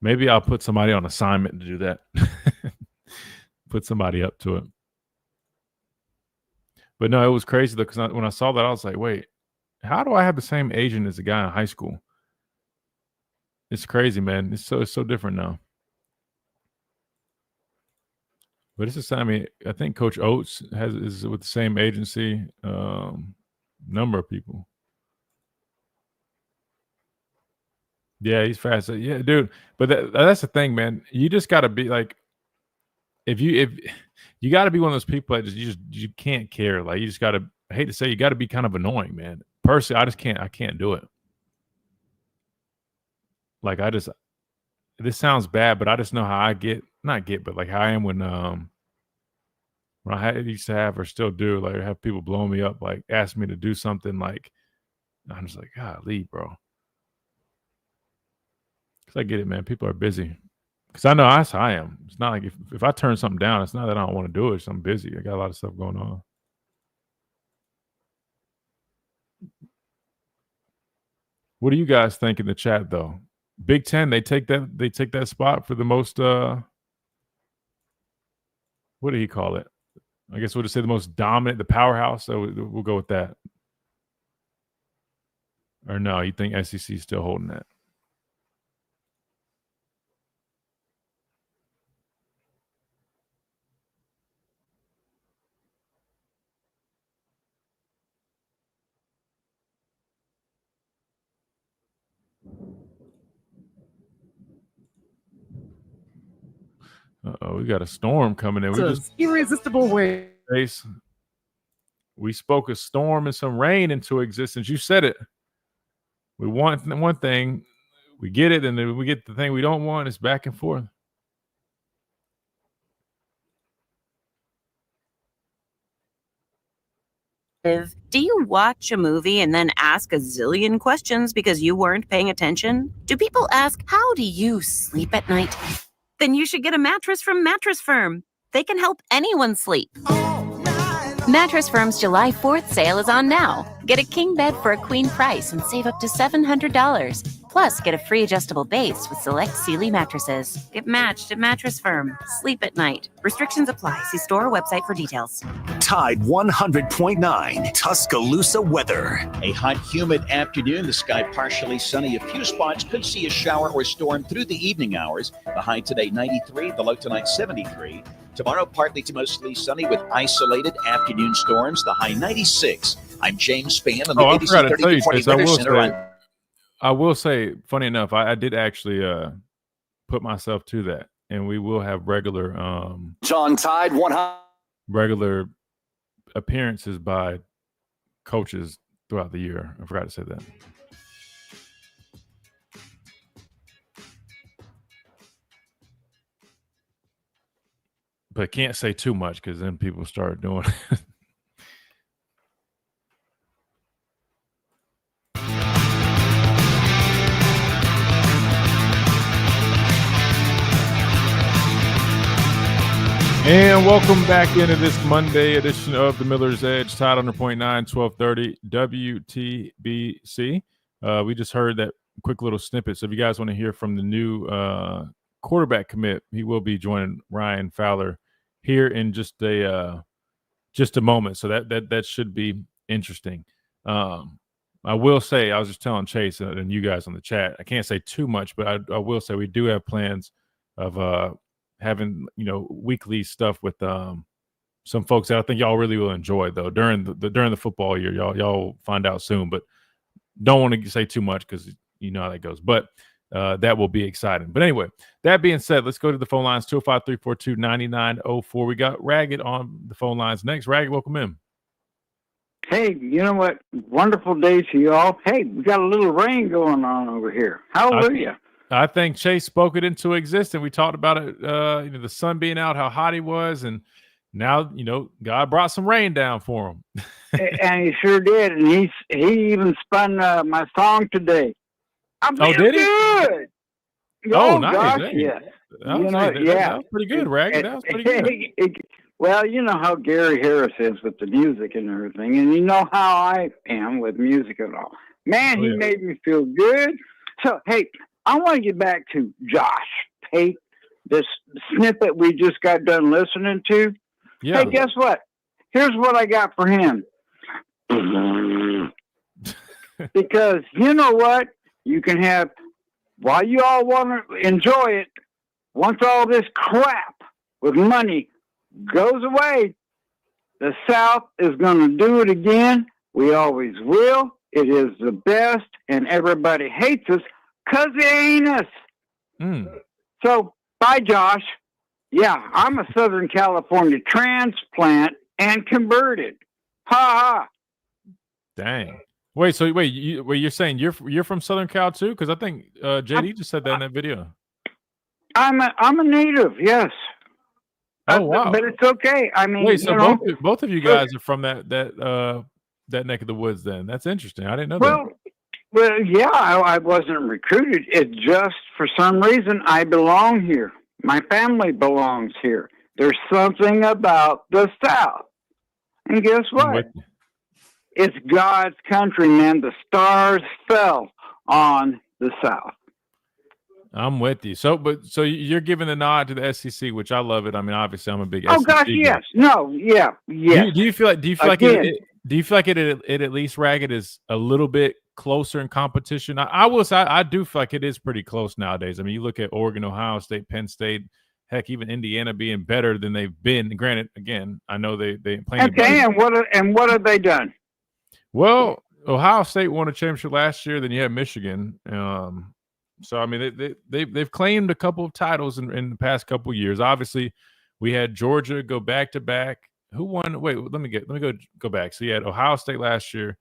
Maybe I'll put somebody on assignment to do that. Put somebody up to it. But no, it was crazy because when I saw that, I was like, wait, how do I have the same agent as a guy in high school? It's crazy, man. It's so different now. But it's just, I mean, I think Coach Oates is with the same agency. Number of people. Yeah, he's fast. Yeah, dude. But that's the thing, man. You just got to be like, if you you got to be one of those people that you can't care. Like you just got to. I hate to say, you got to be kind of annoying, man. Personally, I can't do it. Like this sounds bad, but I just know how I but like how I am when I used to have or still do, like have people blow me up, like ask me to do something, like I'm just like, golly, bro. Because I get it, man. People are busy. Because I know that's how I am. It's not like if I turn something down, it's not that I don't want to do it. It's I'm busy. I got a lot of stuff going on. What do you guys think in the chat, though? Big Ten, they take that spot for the most. What do he call it? I guess we'll just say the most dominant, the powerhouse. So we'll go with that. Or no, you think SEC is still holding that? Uh-oh, we got a storm coming in. We just irresistible way. We spoke a storm and some rain into existence. You said it. We want one thing, we get it, and then we get the thing we don't want. It's back and forth. Do you watch a movie and then ask a zillion questions because you weren't paying attention? Do people ask, how do you sleep at night? Then you should get a mattress from Mattress Firm. They can help anyone sleep. Mattress Firm's July 4th sale is on now. Get a king bed for a queen price and save up to $700. Plus, get a free adjustable base with select Sealy mattresses. Get matched at Mattress Firm. Sleep at night. Restrictions apply. See store or website for details. Tide 100.9 Tuscaloosa weather. A hot, humid afternoon. The sky partially sunny. A few spots could see a shower or storm through the evening hours. The high today 93, the low tonight 73. Tomorrow, partly to mostly sunny with isolated afternoon storms. The high 96. I'm James Spann on the ABC 3020 Weather Center. I will say, funny enough, I did actually put myself to that, and we will have regular John Tide 100 regular appearances by coaches throughout the year. I forgot to say that. But can't say too much because then people start doing it. And welcome back into this Monday edition of the Miller's Edge, Tide 100.9, 1230 WTBC. We just heard that quick little snippet. So if you guys want to hear from the new quarterback commit, he will be joining Ryan Fowler here in just a moment. So that should be interesting. I will say, I was just telling Chase and you guys on the chat, I can't say too much, but I will say we do have plans of having weekly stuff with some folks that I think y'all really will enjoy though during the football year. Y'all find out soon, but don't want to say too much because you know how that goes. But that will be exciting. But anyway, that being said, let's go to the phone lines 205-342-9904. We got Ragged on the phone lines next. Ragged, welcome in. Hey, you know what? Wonderful day to you all. Hey, we got a little rain going on over here. Hallelujah. I think Chase spoke it into existence. We talked about it, the sun being out, how hot he was, and now God brought some rain down for him. And he sure did, and he even spun my song today. I'm did he? Good. Oh, nice. Gosh, Hey. yes. That was pretty good, Ragged. That was pretty good. Well, you know how Gary Harris is with the music and everything, and you know how I am with music and all. Man, he made me feel good. So, hey, I want to get back to Josh Pate, this snippet we just got done listening to. Yeah. Hey, guess what? Here's what I got for him. Because you know what? You can have, while you all want to enjoy it, once all this crap with money goes away, the South is going to do it again. We always will. It is the best, and everybody hates us because they ain't us. So, bye, Josh. Yeah, I'm a Southern California transplant and converted. Ha ha. Dang. Wait, you're saying you're from Southern Cal too? Because I think JD just said that in that video. I'm a native, yes. Oh wow. But it's okay. I mean, wait, so both of you guys are from that neck of the woods then. That's interesting. I didn't know that. Well, yeah, I wasn't recruited. It just, for some reason, I belong here. My family belongs here. There's something about the South. And guess what? It's God's country, man. The stars fell on the South. I'm with you. So you're giving the nod to the SEC, which I love it. I mean, obviously, I'm a big Oh SEC gosh, guy. yes. No, yeah, yes. Do you feel like it at least Ragged is a little bit closer in competition? I will say I do feel like it is pretty close nowadays. I mean, you look at Oregon, Ohio State, Penn State, heck, even Indiana being better than they've been. Granted, again, I know they playing. Okay, and what have they done? Well, Ohio State won a championship last year. Then you have Michigan. So I mean, they've claimed a couple of titles in the past couple of years. Obviously, we had Georgia go back to back. Who won? Wait, let me go back. So you had Ohio State last year,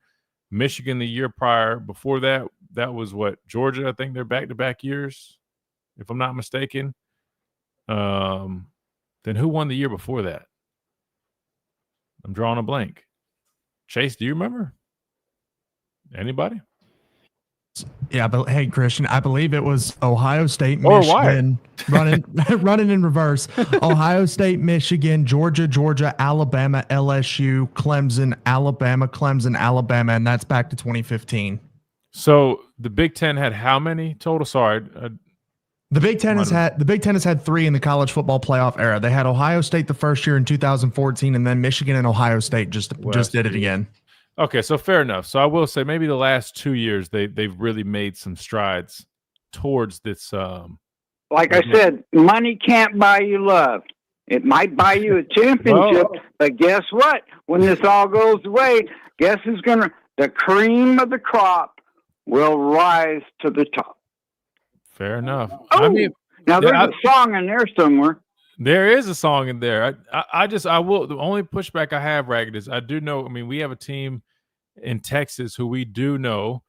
Michigan the year prior. Before that was what, Georgia. I think they're back to back years, if I'm not mistaken. Then who won the year before that? I'm drawing a blank. Chase, do you remember? Anybody? Yeah, but hey, Christian, I believe it was Ohio State, Or Michigan, running in reverse. Ohio State, Michigan, Georgia, Alabama, LSU, Clemson, Alabama, and that's back to 2015. So the Big Ten had how many total? Sorry, the Big Ten has had 3 in the college football playoff era. They had Ohio State the first year in 2014, and then Michigan and Ohio State just did it again. Okay, so fair enough. So I will say maybe the last 2 years they've really made some strides towards this. Like I said, money can't buy you love. It might buy you a championship, but guess what? When this all goes away, guess who's the cream of the crop will rise to the top. Fair enough. Oh, I mean, now there's a song in there somewhere. There is a song in there. I will. The only pushback I have, Ragged, is I do know. I mean, we have a team in Texas who we do know.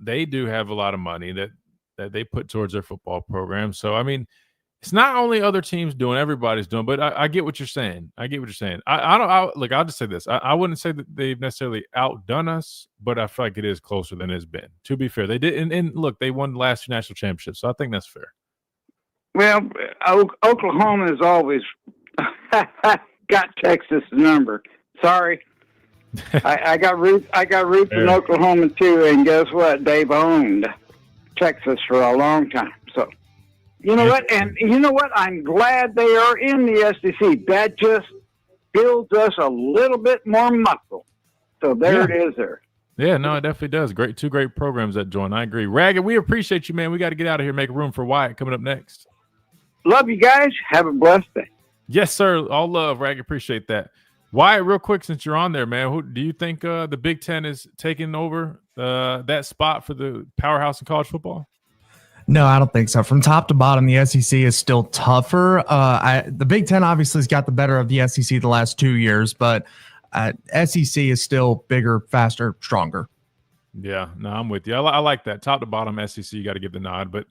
They do have a lot of money that they put towards their football program. So I mean, it's not only other teams doing, everybody's doing. But I get what you're saying. I don't. Look, I'll just say this. I wouldn't say that they've necessarily outdone us, but I feel like it is closer than it's been. To be fair, they did. And look, they won the last 2 national championships, so I think that's fair. Well, Oklahoma has always got Texas' number. Sorry, I got roots in Oklahoma too, and guess what? They've owned Texas for a long time. So, you know what? And you know what? I'm glad they are in the SEC. That just builds us a little bit more muscle. So there it is. There. Yeah, no, it definitely does. Two great programs that join. I agree. Ragged, we appreciate you, man. We got to get out of here, make room for Wyatt coming up next. Love you guys. Have a blessed day. Yes, sir. All love, Rag. Appreciate that. Wyatt, real quick, since you're on there, man, who do you think the Big Ten is taking over that spot for the powerhouse in college football? No, I don't think so. From top to bottom, the SEC is still tougher. The Big Ten obviously has got the better of the SEC the last 2 years, but SEC is still bigger, faster, stronger. Yeah, no, I'm with you. I like that. Top to bottom, SEC, you got to give the nod, but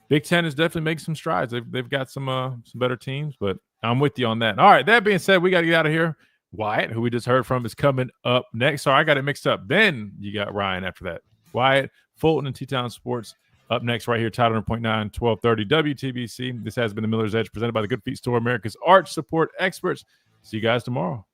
Big Ten is definitely making some strides. They've got some better teams, but I'm with you on that. All right, that being said, we got to get out of here. Wyatt, who we just heard from, is coming up next. Sorry, I got it mixed up. Then you got Ryan after that. Wyatt, Fulton, and T-Town Sports up next right here, Title 100.9, 1230 WTBC. This has been the Miller's Edge presented by the Good Feet Store, America's arch support experts. See you guys tomorrow.